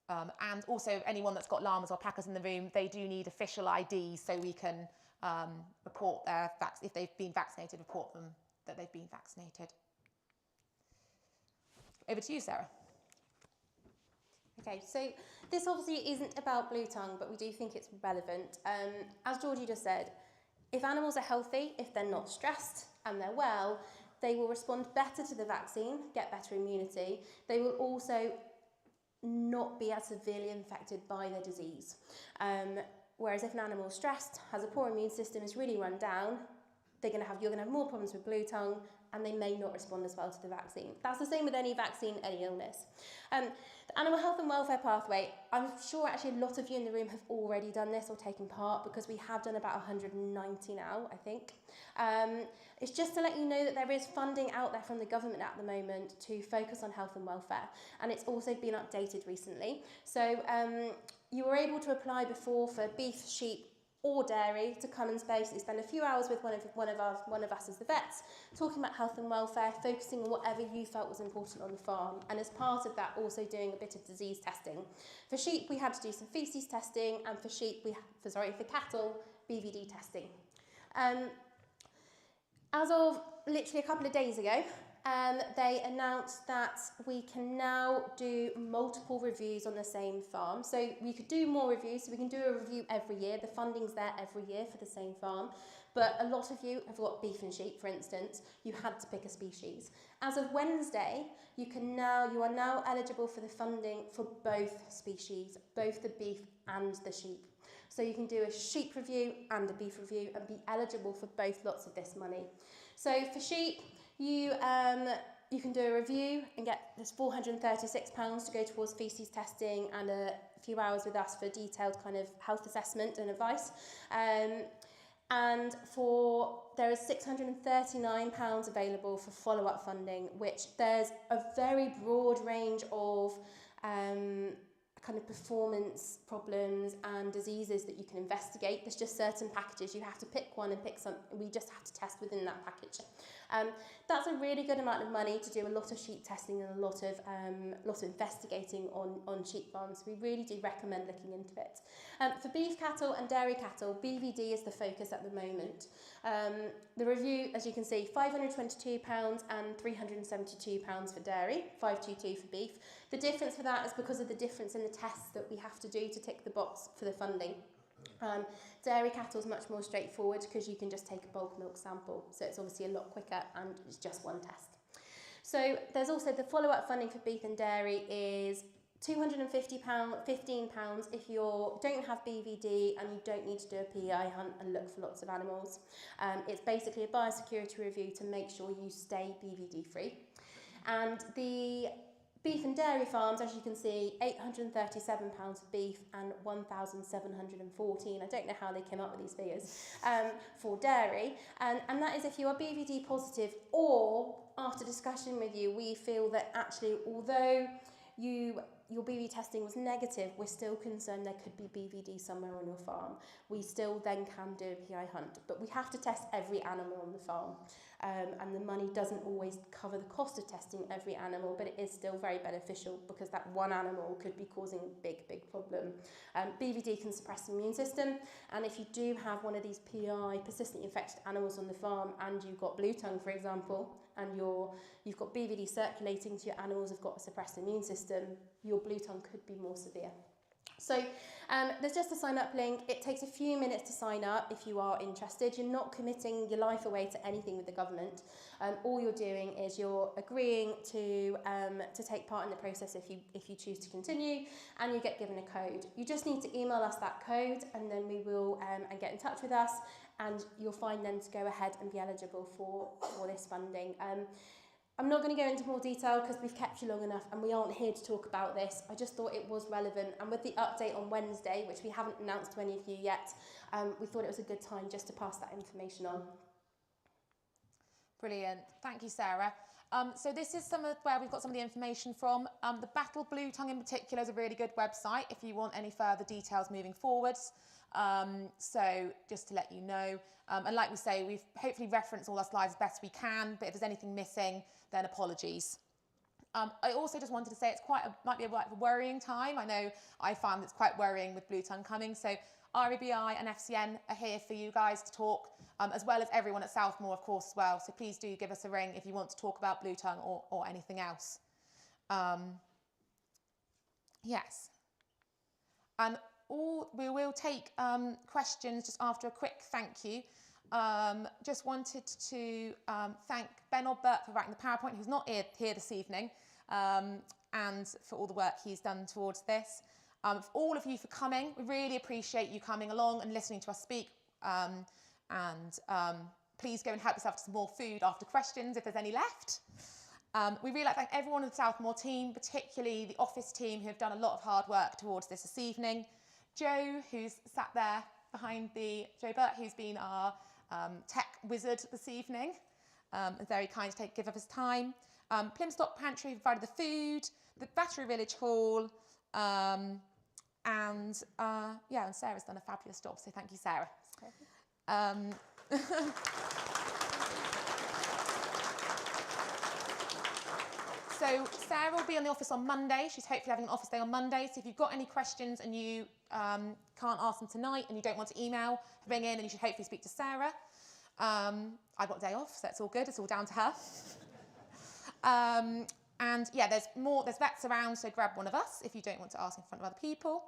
And also anyone that's got llamas or packers in the room, they do need official IDs so we can report if they've been vaccinated, report them that they've been vaccinated. Over to you, Sarah. Okay, so this obviously isn't about blue tongue, but we do think it's relevant. As Georgie just said, if animals are healthy, if they're not stressed and they're well, they will respond better to the vaccine, get better immunity. They will also not be as severely infected by the disease. Whereas if an animal is stressed, has a poor immune system, is really run down, you're going to have more problems with blue tongue, and they may not respond as well to the vaccine. That's the same with any vaccine, any illness. The animal health and welfare pathway, I'm sure actually a lot of you in the room have already done this or taken part because we have done about 190 now, I think. It's just to let you know that there is funding out there from the government at the moment to focus on health and welfare, and it's also been updated recently. So you were able to apply before for beef, sheep, or dairy to come and basically spend a few hours with one of us as the vets, talking about health and welfare, focusing on whatever you felt was important on the farm, and as part of that also doing a bit of disease testing. For sheep we had to do some feces testing, and for cattle, BVD testing. As of literally a couple of days ago, they announced that we can now do multiple reviews on the same farm. So we could do more reviews, so we can do a review every year. The funding's there every year for the same farm. But a lot of you have got beef and sheep, for instance. You had to pick a species. As of Wednesday, you are now eligible for the funding for both species, both the beef and the sheep. So you can do a sheep review and a beef review and be eligible for both lots of this money. So for sheep, you can do a review and get this £436 to go towards faeces testing and a few hours with us for detailed kind of health assessment and advice. And there is £639 available for follow-up funding, which there's a very broad range of kind of performance problems and diseases that you can investigate. There's just certain packages, you have to pick one and pick some, we just have to test within that package. That's a really good amount of money to do a lot of sheep testing and a lot of investigating on sheep farms. We really do recommend looking into it. For beef cattle and dairy cattle, BVD is the focus at the moment. The review, as you can see, £522 and £372 for dairy, 522 for beef. The difference for that is because of the difference in the tests that we have to do to tick the box for the funding. Dairy cattle is much more straightforward because you can just take a bulk milk sample, so it's obviously a lot quicker and it's just one test. So there's also the follow-up funding for beef and dairy is £215 if you don't have BVD and you don't need to do a PEI hunt and look for lots of animals. It's basically a biosecurity review to make sure you stay BVD free. And the beef and dairy farms, as you can see, £837 for beef and £1,714. I don't know how they came up with these figures for dairy. And that is if you are BVD positive, or after discussion with you, we feel that actually, although your BV testing was negative, we're still concerned there could be BVD somewhere on your farm. We still then can do a PI hunt, but we have to test every animal on the farm. And the money doesn't always cover the cost of testing every animal, but it is still very beneficial because that one animal could be causing a big, big problem. BVD can suppress the immune system, and if you do have one of these PI, persistently infected animals on the farm, and you've got blue tongue, for example, and you've got BVD circulating to your animals have got a suppressed immune system, your blue tongue could be more severe. So there's just a sign up link. It takes a few minutes to sign up if you are interested. You're not committing your life away to anything with the government. All you're doing is you're agreeing to take part in the process if you choose to continue, and you get given a code. You just need to email us that code, and then we will and get in touch with us, and you'll find then to go ahead and be eligible for this funding. I'm not going to go into more detail because we've kept you long enough and we aren't here to talk about this. I just thought it was relevant, and with the update on Wednesday, which we haven't announced to any of you yet, we thought it was a good time just to pass that information on. Brilliant. Thank you, Sarah. So this is where we've got some of the information from. The Battle Blue Tongue in particular is a really good website if you want any further details moving forwards. So just to let you know, and like we say, we've hopefully referenced all our slides as best we can, but if there's anything missing, then apologies. I also just wanted to say might be a worrying time. I know I found it's quite worrying with blue tongue coming. So RABI and FCN are here for you guys to talk, as well as everyone at Southmoor, of course, as well. So please do give us a ring if you want to talk about blue tongue or anything else. Yes. And we will take questions just after a quick thank you. Just wanted to thank Ben Ogbert for writing the PowerPoint, who's not here this evening, and for all the work he's done towards this. For all of you for coming, we really appreciate you coming along and listening to us speak. Please go and help yourself to some more food after questions if there's any left. We really like to thank everyone in the Southmoor team, particularly the office team who have done a lot of hard work towards this evening. Joe, who's sat there behind Joe Burt, who's been our tech wizard this evening, is very kind to give up his time. Plymouth Stock Pantry provided the food, the Rattery Village Hall, and Sarah's done a fabulous job, so thank you, Sarah. So Sarah will be in the office on Monday. She's hopefully having an office day on Monday. So if you've got any questions and you can't ask them tonight and you don't want to email, ring in and you should hopefully speak to Sarah. I've got a day off, so it's all good. It's all down to her. And yeah, there's vets around, so grab one of us if you don't want to ask in front of other people.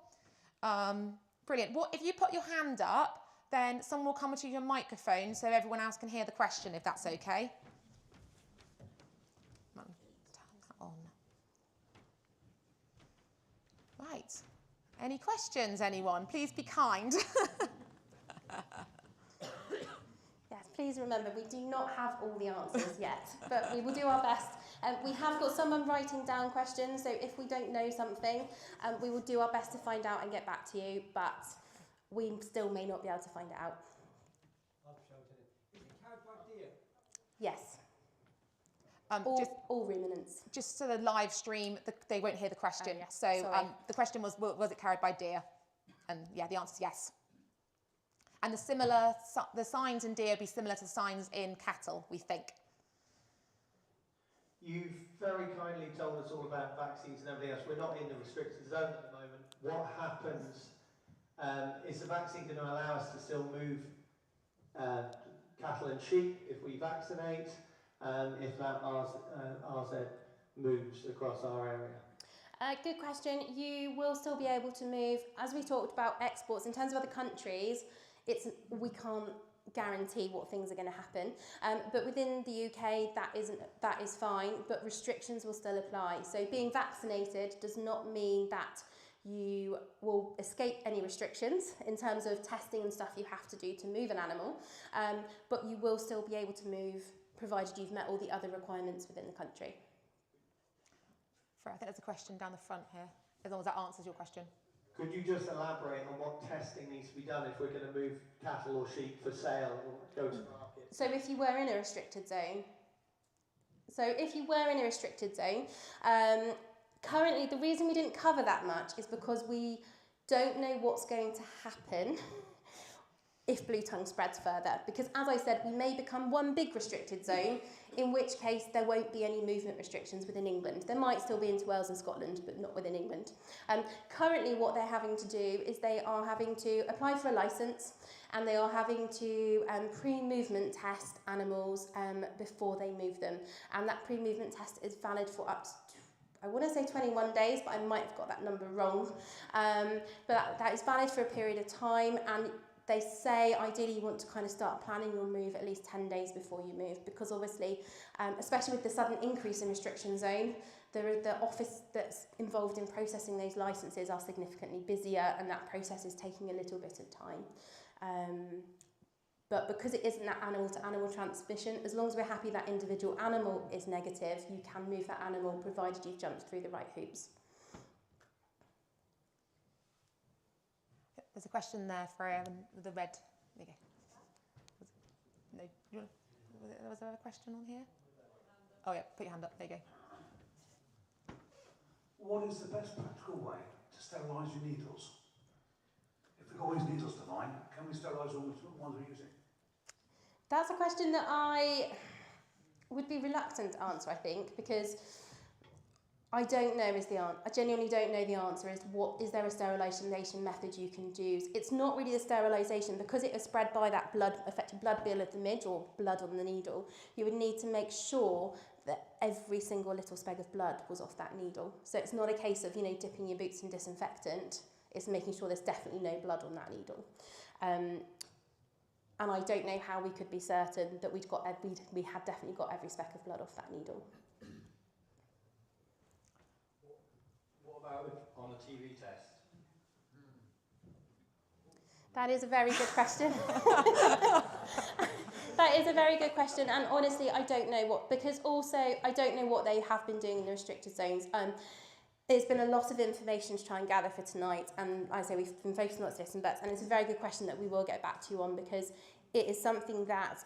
Brilliant. If you put your hand up, then someone will come to your microphone so everyone else can hear the question, if that's okay. On. Right. Any questions, anyone? Please be kind. Yes, please remember, we do not have all the answers yet, but we will do our best. We have got someone writing down questions, so if we don't know something, we will do our best to find out and get back to you, but we still may not be able to find it out. I've shouted it. Is it carried by deer? Yes. All ruminants. Just to the live stream, they won't hear the question. Oh, yes. So Sorry. the question was it carried by deer? And yeah, the answer is yes. And the signs in deer will be similar to signs in cattle, we think. You've very kindly told us all about vaccines and everything else. We're not in the restricted zone at the moment. What happens, is the vaccine going to allow us to still move cattle and sheep if we vaccinate, if that RZ moves across our area? Good question. You will still be able to move, as we talked about exports, in terms of other countries, we can't guarantee what things are going to happen. But within the UK, that is fine, but restrictions will still apply. So being vaccinated does not mean that you will escape any restrictions in terms of testing and stuff you have to do to move an animal, but you will still be able to move provided you've met all the other requirements within the country. I think there's a question down the front here, as long as that answers your question. Could you just elaborate on what testing needs to be done if we're going to move cattle or sheep for sale or go to market? So if you were in a restricted zone, currently the reason we didn't cover that much is because we don't know what's going to happen if blue tongue spreads further. Because as I said, we may become one big restricted zone, in which case there won't be any movement restrictions within England. There might still be into Wales and Scotland, but not within England. Currently what they're having to do is they are having to apply for a licence, and they are having to pre-movement test animals before they move them. And that pre-movement test is valid for up to, I want to say 21 days, but I might have got that number wrong. But that is valid for a period of time, and they say ideally you want to kind of start planning your move at least 10 days before you move, because obviously, especially with the sudden increase in restriction zone, the office that's involved in processing those licences are significantly busier, and that process is taking a little bit of time. But because it isn't that animal-to-animal transmission, as long as we're happy that individual animal is negative, you can move that animal provided you've jumped through the right hoops. There's a question there for the red. There you go. No, was there a question on here? Oh yeah, put your hand up. There you go. What is the best practical way to sterilise your needles? If we've got all these needles to find, can we sterilise all the ones we're using? That's a question that I would be reluctant to answer, I think, because I don't know is the answer. I genuinely don't know the answer. Is there a sterilisation method you can use? It's not really the sterilisation, because it is spread by that affected blood bill of the midge, or blood on the needle. You would need to make sure that every single little speg of blood was off that needle. So it's not a case of, dipping your boots in disinfectant. It's making sure there's definitely no blood on that needle. And I don't know how we could be certain that we had definitely got every speck of blood off that needle. What about on a TV test? That is a very good question. That is a very good question, and honestly, I don't know because also I don't know what they have been doing in the restricted zones. There's been a lot of information to try and gather for tonight, and I say we've been focusing on lots of ifs and buts, and it's a very good question that we will get back to you on, because it is something that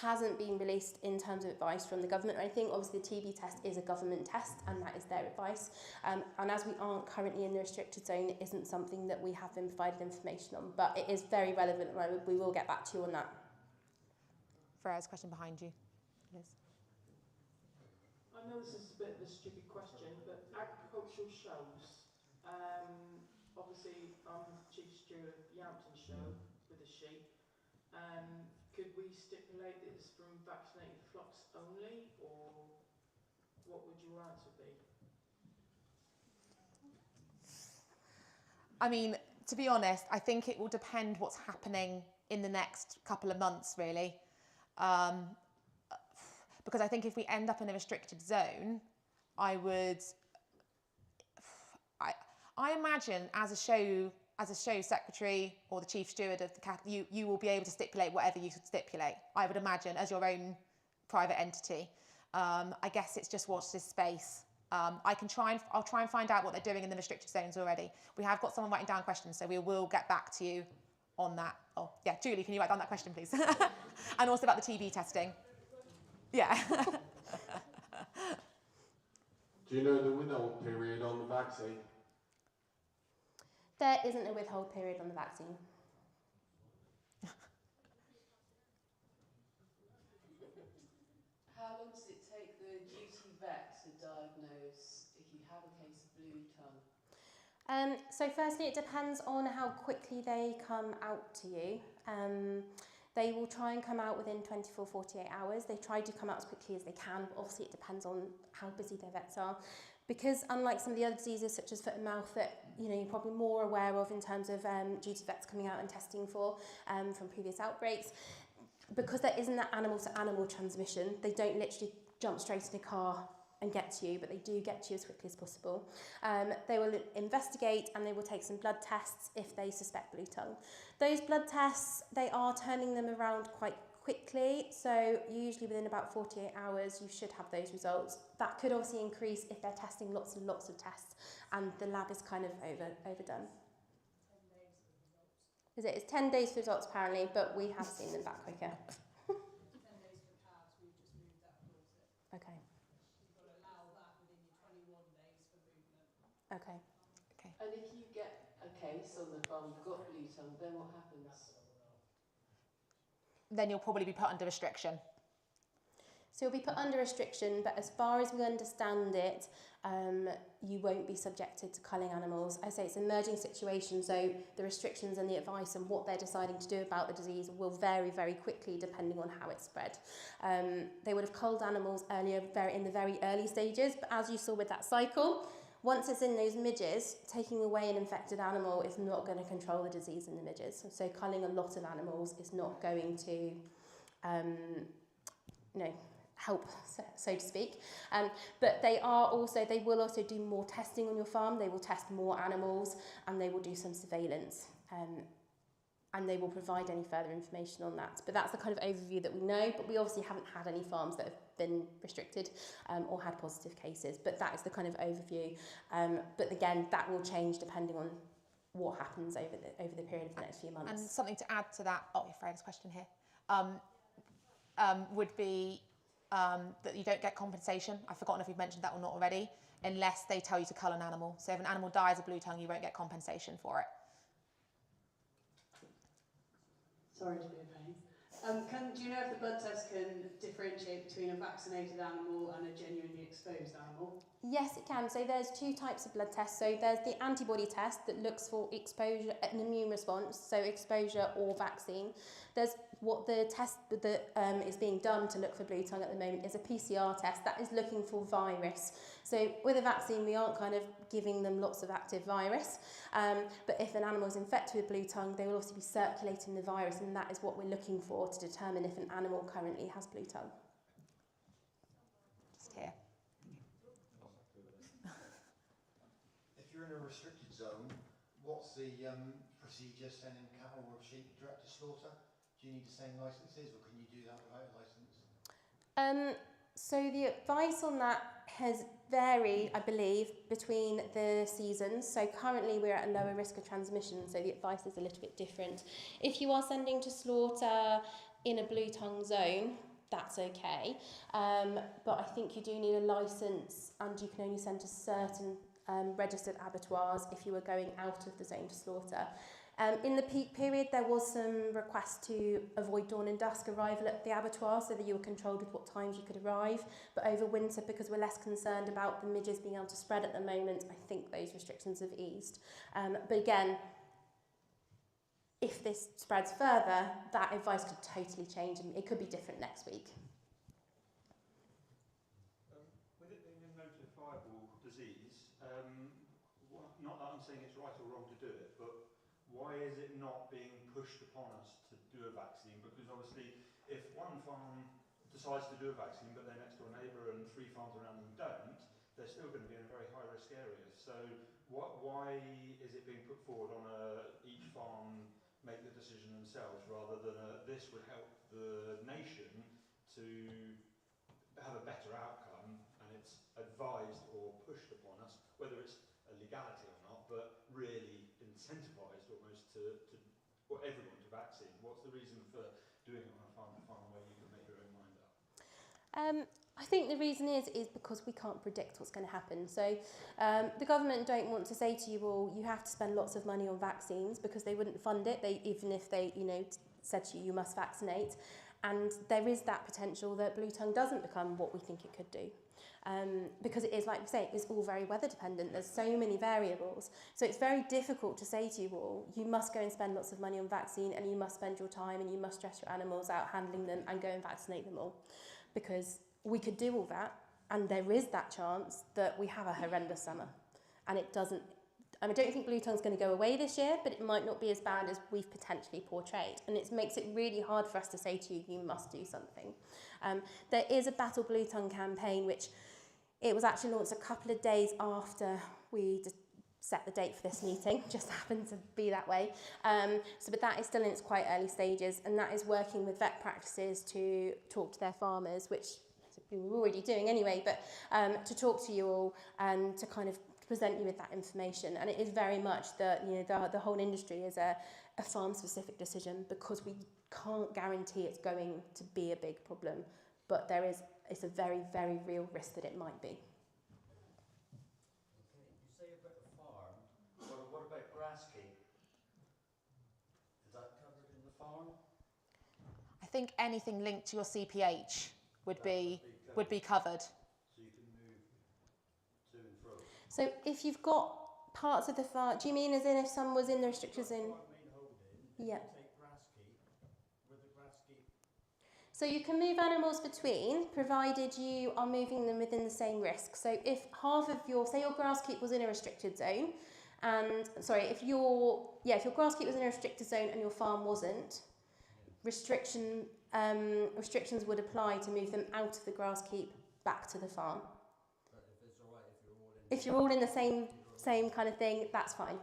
hasn't been released in terms of advice from the government or anything. Obviously the TB test is a government test, and that is their advice, and as we aren't currently in the restricted zone, it isn't something that we have been provided information on, but it is very relevant, and we will get back to you on that. Freya's question behind you. Liz. I know this is a bit of a stupid question, but agricultural shows, obviously I'm chief steward of the Yampton show with the sheep. Could we stipulate that it's from vaccinated flocks only, or what would your answer be? I mean, to be honest, I think it will depend what's happening in the next couple of months, really. Because I think if we end up in a restricted zone, I imagine as a show secretary or the chief steward of the cattle, you will be able to stipulate whatever you stipulate. I would imagine as your own private entity. I guess it's just watch this space. I'll try and find out what they're doing in the restricted zones already. We have got someone writing down questions, so we will get back to you on that. Oh yeah, Julie, can you write down that question, please? And also about the TB testing. Yeah. Do you know the withhold period on the vaccine? There isn't a withhold period on the vaccine. How long does it take the duty vet to diagnose if you have a case of blue tongue? So firstly, it depends on how quickly they come out to you. They will try and come out within 24, 48 hours. They try to come out as quickly as they can, but obviously it depends on how busy their vets are. Because unlike some of the other diseases such as foot and mouth that you're probably more aware of in terms of duty vets coming out and testing for from previous outbreaks, because there isn't that animal-to-animal transmission, they don't literally jump straight in a car and get to you, but they do get to you as quickly as possible. They will investigate and they will take some blood tests if they suspect blue tongue. Those blood tests, they are turning them around quite quickly, so usually within about 48 hours you should have those results. That could obviously increase if they're testing lots and lots of tests and the lab is kind of overdone. 10 days for the results. Is it? It's 10 days for results apparently, but we have seen them back quicker. 10 days for calves, we've just moved that a little bit. Okay. You've got to allow that within your 21 days for movement. Okay. And if you get a case on the farm, you've got blue tongue, then what happens? Then you'll probably be put under restriction. So you'll be put under restriction, but as far as we understand it, you won't be subjected to culling animals. I say it's an emerging situation, so the restrictions and the advice and what they're deciding to do about the disease will vary very quickly depending on how it's spread. They would have culled animals earlier, in the very early stages, but as you saw with that cycle, once it's in those midges, taking away an infected animal is not going to control the disease in the midges. So culling a lot of animals is not going to, help, so to speak. But they will also do more testing on your farm. They will test more animals and they will do some surveillance. And they will provide any further information on that. But that's the kind of overview that we know, but we obviously haven't had any farms that have been restricted or had positive cases, but that is the kind of overview. But again, that will change depending on what happens over the period of the next few months. And something to add to that, Freda's question here, would be that you don't get compensation. I've forgotten if we've mentioned that or not already, unless they tell you to cull an animal. So if an animal dies of blue tongue, you won't get compensation for it. Sorry to be a pain. Do you know if the blood test can differentiate between a vaccinated animal and a genuinely exposed animal? Yes, it can. So there's two types of blood tests. So there's the antibody test that looks for exposure, an immune response, so exposure or vaccine. There's what the test that is being done to look for blue tongue at the moment is a PCR test that is looking for virus. So with a vaccine, we aren't kind of giving them lots of active virus. But if an animal is infected with blue tongue, they will also be circulating the virus, and that is what we're looking for to determine if an animal currently has blue tongue. Just here. If you're in a restricted zone, what's the procedure sending cattle or sheep direct to slaughter? Do you need the same licences, or can you do that without a licence? So the advice on that has varied, I believe, between the seasons. So currently we're at a lower risk of transmission, so the advice is a little bit different. If you are sending to slaughter in a blue tongue zone, that's okay. But I think you do need a licence, and you can only send to certain registered abattoirs if you were going out of the zone to slaughter. In the peak period, there was some requests to avoid dawn and dusk arrival at the abattoir so that you were controlled with what times you could arrive. But over winter, because we're less concerned about the midges being able to spread at the moment, I think those restrictions have eased. But again, if this spreads further, that advice could totally change and it could be different next week. With it being a notifiable disease, not that I'm saying it's right or wrong to do it, but why is it not being pushed upon us to do a vaccine? Because obviously, if one farm decides to do a vaccine, but they're next to a neighbour and 3 farms around them don't, they're still going to be in a very high-risk area. So why is it being put forward on each farm make the decision themselves, rather than this would help the nation to have a better outcome, and it's advised or pushed upon us, whether it's a legality or not, but really incentivised almost to everyone to vaccine? What's the reason for doing it on a farm-to-farm where you can make your own mind up? I think the reason is because we can't predict what's going to happen. So the government don't want to say to you, well, you have to spend lots of money on vaccines, because they wouldn't fund it, even if they, said to you, you must vaccinate. And there is that potential that blue tongue doesn't become what we think it could do. Because it is, like we say, it's all very weather dependent. There's so many variables. So it's very difficult to say to you all, you must go and spend lots of money on vaccine, and you must spend your time, and you must stress your animals out handling them, and go and vaccinate them all. Because we could do all that, and there is that chance that we have a horrendous summer. And it doesn't, I don't think blue tongue's going to go away this year, but it might not be as bad as we've potentially portrayed. And it makes it really hard for us to say to you, you must do something. There is a Battle Blue Tongue campaign, which it was actually launched a couple of days after we set the date for this meeting, just happened to be that way. But that is still in its quite early stages, and that is working with vet practices to talk to their farmers, which we were already doing anyway, but to talk to you all and to kind of present you with that information. And it is very much that the whole industry is a farm-specific decision, because we can't guarantee it's going to be a big problem, but it's a very, very real risk that it might be. Okay, you say about the farm, but what about grass keep? Is that covered in the farm? I think anything linked to your CPH would be covered. So you can move to and fro? So if you've got parts of the farm, do you mean as in if someone was in the restricted zone? Yeah. Take grass keep, with the grass keep. So you can move animals between, provided you are moving them within the same risk. So if half of say your grass keep was in a restricted zone, and if your grass keep was in a restricted zone and your farm wasn't, restrictions would apply to move them out of the grass keep back to the farm. But if it's all right, if you're all in the same kind of thing, that's fine.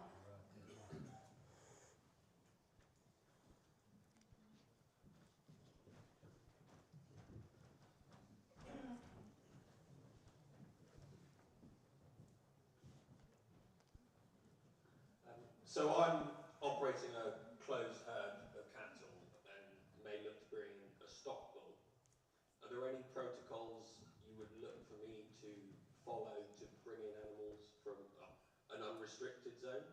So I'm operating a closed herd of cattle and may look to bring a stock bull. Are there any protocols you would look for me to follow to bring in animals from an unrestricted zone?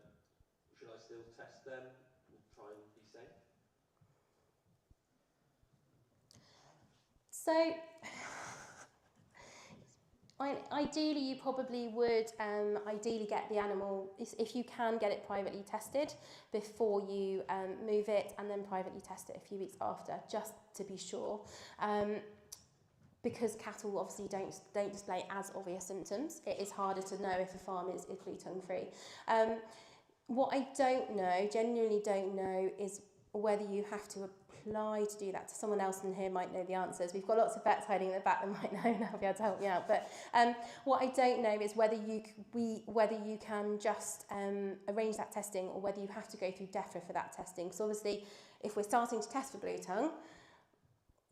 Should I still test them and try and be safe? So ideally, you probably would ideally get the animal, if you can get it privately tested before you move it, and then privately test it a few weeks after, just to be sure. Because cattle obviously don't display as obvious symptoms, it is harder to know if a farm is blue tongue free. What I genuinely don't know, is whether you have to apply to do that. Someone else in here might know the answers. We've got lots of vets hiding in the back that might know and I'll be able to help you out. But what I don't know is whether you can just arrange that testing, or whether you have to go through DEFRA for that testing. So obviously, if we're starting to test for blue tongue,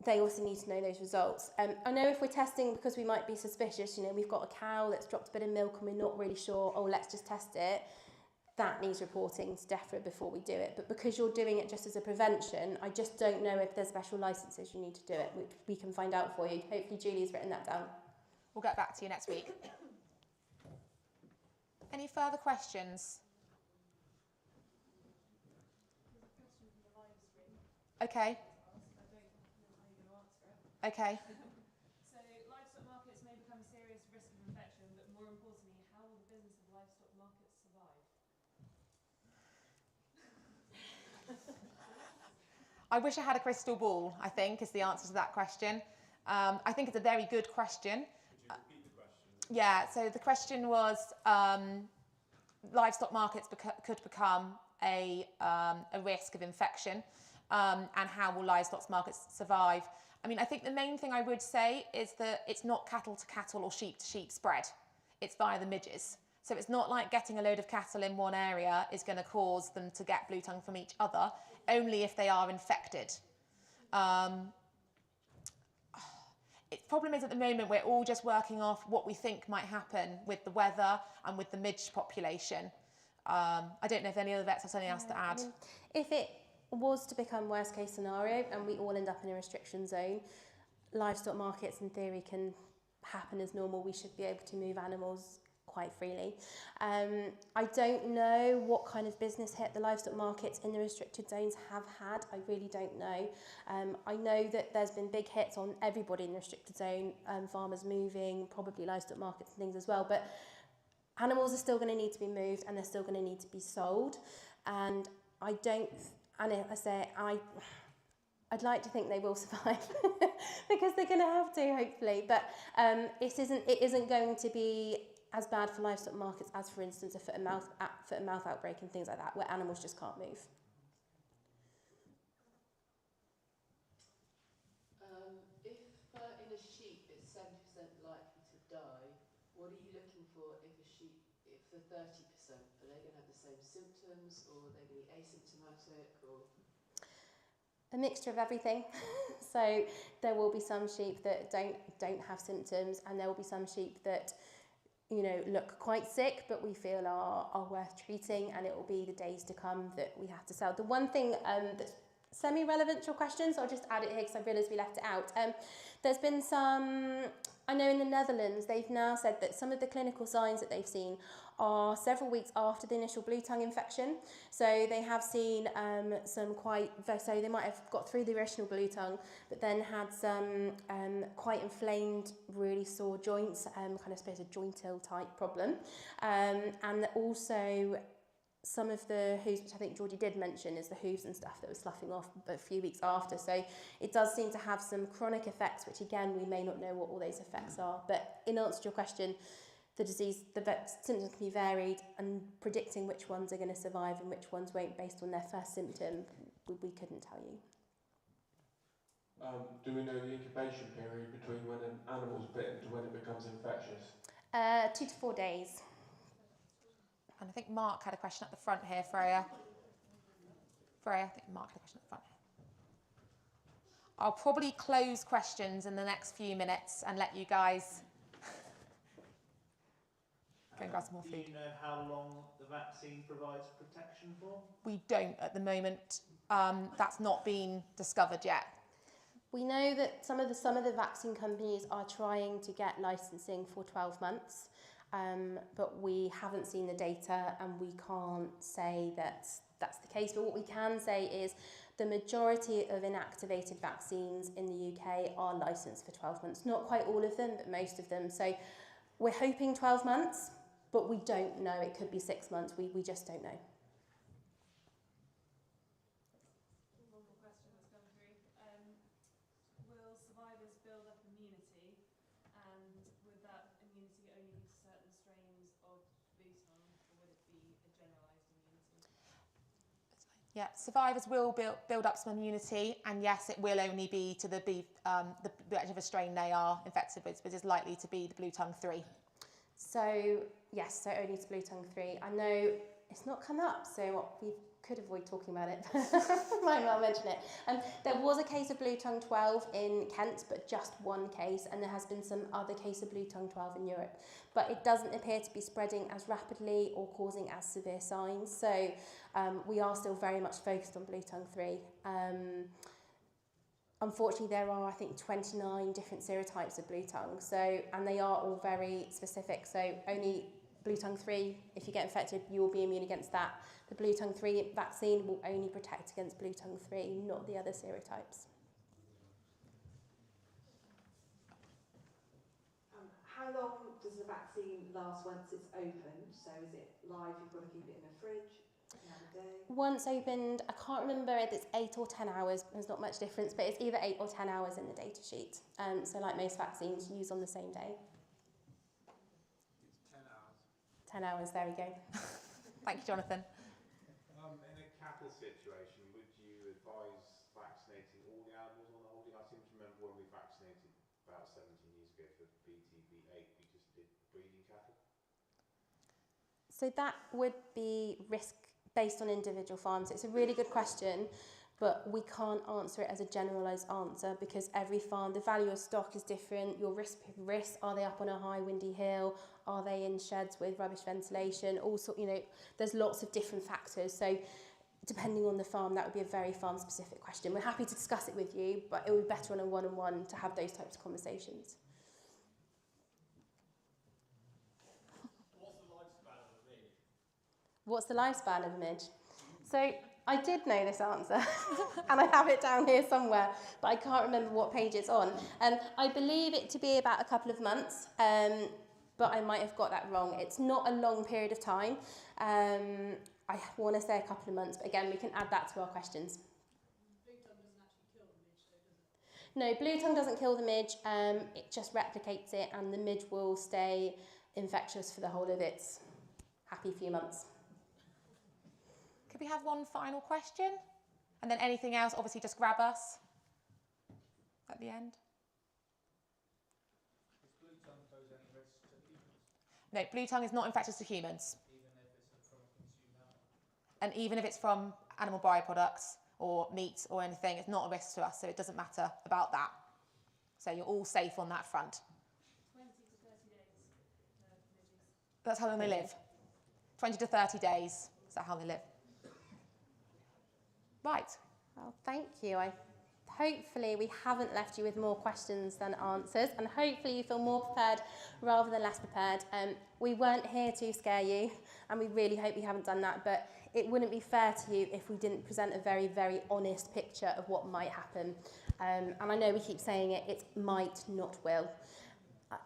they also need to know those results. I know if we're testing because we might be suspicious, we've got a cow that's dropped a bit of milk and we're not really sure, let's just test it, that needs reporting to DEFRA before we do it. But because you're doing it just as a prevention, I just don't know if there's special licences you need to do it, which we can find out for you. Hopefully Julie's written that down. We'll get back to you next week. Any further questions? Okay. Okay. So livestock markets may become a serious risk of infection, but more importantly, how will the business of livestock markets survive? I wish I had a crystal ball, I think, is the answer to that question. I think it's a very good question. Could you repeat the question? Yeah, so the question was livestock markets could become a risk of infection, and how will livestock markets survive? I mean, I think the main thing I would say is that it's not cattle to cattle or sheep to sheep spread. It's via the midges. So it's not like getting a load of cattle in one area is going to cause them to get blue tongue from each other, only if they are infected. The problem is at the moment we're all just working off what we think might happen with the weather and with the midge population. I don't know if any other vets have something else to add. If it was to become worst case scenario and we all end up in a restriction zone, livestock markets in theory can happen as normal. We should be able to move animals quite freely. I don't know what kind of business hit the livestock markets in the restricted zones have had. I really don't know. I know that there's been big hits on everybody in the restricted zone, farmers moving, probably livestock markets and things as well, but animals are still going to need to be moved and they're still going to need to be sold. And I don't, and I say, I'd like to think they will survive because they're going to have to, hopefully. But it isn't going to be as bad for livestock markets as, for instance, a foot and mouth outbreak and things like that, where animals just can't move. If in a sheep it's 70% likely to die, what are you looking for if for 30%? Are they going to have the same symptoms, or are they going to be asymptomatic, or? A mixture of everything. So there will be some sheep that don't have symptoms, and there will be some sheep that, you know, look quite sick, but we feel are worth treating, and it will be the days to come that we have to sell. The one thing that's semi-relevant to your question, so I'll just add it here because I realised we left it out. There's been some, I know in the Netherlands, they've now said that some of the clinical signs that they've seen are several weeks after the initial blue tongue infection. So they have seen so they might have got through the original blue tongue, but then had some quite inflamed, really sore joints, kind of suppose a joint-ill type problem. And also some of the hooves, which I think Georgie did mention, is the hooves and stuff that was sloughing off a few weeks after. So it does seem to have some chronic effects, which again, we may not know what all those effects are. But in answer to your question, the symptoms can be varied, and predicting which ones are going to survive and which ones won't based on their first symptom, we couldn't tell you. Do we know the incubation period between when an animal's bitten to when it becomes infectious? 2 to 4 days. And I think Mark had a question at the front here, Freya. I think Mark had a question at the front here. I'll probably close questions in the next few minutes and let you guys go and grab some more food. Do you know how long the vaccine provides protection for? We don't at the moment. That's not been discovered yet. We know that some of the vaccine companies are trying to get licensing for 12 months. But we haven't seen the data and we can't say that that's the case. But what we can say is the majority of inactivated vaccines in the UK are licensed for 12 months. Not quite all of them, but most of them. So we're hoping 12 months, but we don't know. It could be 6 months. We just don't know. One more question that's come through. Will survivors build up immunity, and would that immunity only be to certain strains of blue tongue, or would it be a generalised immunity? Yeah, survivors will build up some immunity, and yes, it will only be to whichever strain they are infected with, but it's likely to be the blue tongue 3. So yes, so only to blue tongue 3. I know it's not come up, so we could avoid talking about it. Might well mention it. There was a case of blue tongue 12 in Kent, but just one case, and there has been some other case of blue tongue 12 in Europe. But it doesn't appear to be spreading as rapidly or causing as severe signs. So we are still very much focused on blue tongue 3. Unfortunately, there are, I think, 29 different serotypes of blue tongue, and they are all very specific. So only blue tongue 3, if you get infected, you will be immune against that. The blue tongue 3 vaccine will only protect against blue tongue 3, not the other serotypes. How long does the vaccine last once it's opened? So is it live, you've got to keep it in a fridge? A day? Once opened, I can't remember if it's 8 or 10 hours, there's not much difference, but it's either 8 or 10 hours in the data sheet. So like most vaccines, use on the same day. It's 10 hours. 10 hours, there we go. Thank you, Jonathan. In a cattle situation, would you advise vaccinating all the animals on the holding? I seem to remember when we vaccinated about 17 years ago for BTV8, we just did breeding cattle. So that would be risk based on individual farms. It's a really good question, but we can't answer it as a generalised answer because every farm, the value of stock is different. Your risk, are they up on a high windy hill? Are they in sheds with rubbish ventilation? Also, there's lots of different factors. So depending on the farm, that would be a very farm-specific question. We're happy to discuss it with you, but it would be better on a one-on-one to have those types of conversations. What's the lifespan of a midge? So I did know this answer, and I have it down here somewhere, but I can't remember what page it's on. I believe it to be about a couple of months, but I might have got that wrong. It's not a long period of time. I want to say a couple of months, but again, we can add that to our questions. Blue tongue doesn't actually kill the midge, though, does it? No, blue tongue doesn't kill the midge. It just replicates it, and the midge will stay infectious for the whole of its happy few months. Could we have one final question? And then anything else, obviously just grab us at the end. Does blue tongue pose any risk to humans? No, blue tongue is not infectious to humans. Even if it's from a consumer animal? And even if it's from animal byproducts or meat or anything, it's not a risk to us, so it doesn't matter about that. So you're all safe on that front. 20 to 30 days, midges. That's how long they live. 20 to 30 days, is that how they live? Right. Well, thank you. Hopefully we haven't left you with more questions than answers, and hopefully you feel more prepared rather than less prepared. We weren't here to scare you, and we really hope we haven't done that, but it wouldn't be fair to you if we didn't present a very, very honest picture of what might happen. And I know we keep saying it, it might, not will.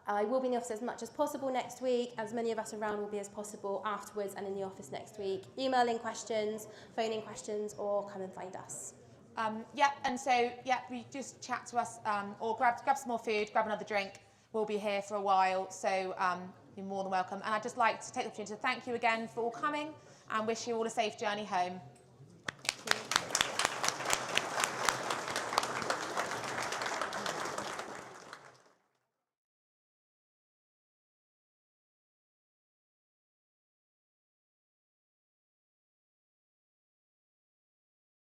I will be in the office as much as possible next week. As many of us around will be as possible afterwards and in the office next week. Email in questions, phone in questions, or come and find us. We just chat to us or grab some more food, grab another drink. We'll be here for a while, so you're more than welcome. And I'd just like to take the opportunity to thank you again for all coming and wish you all a safe journey home.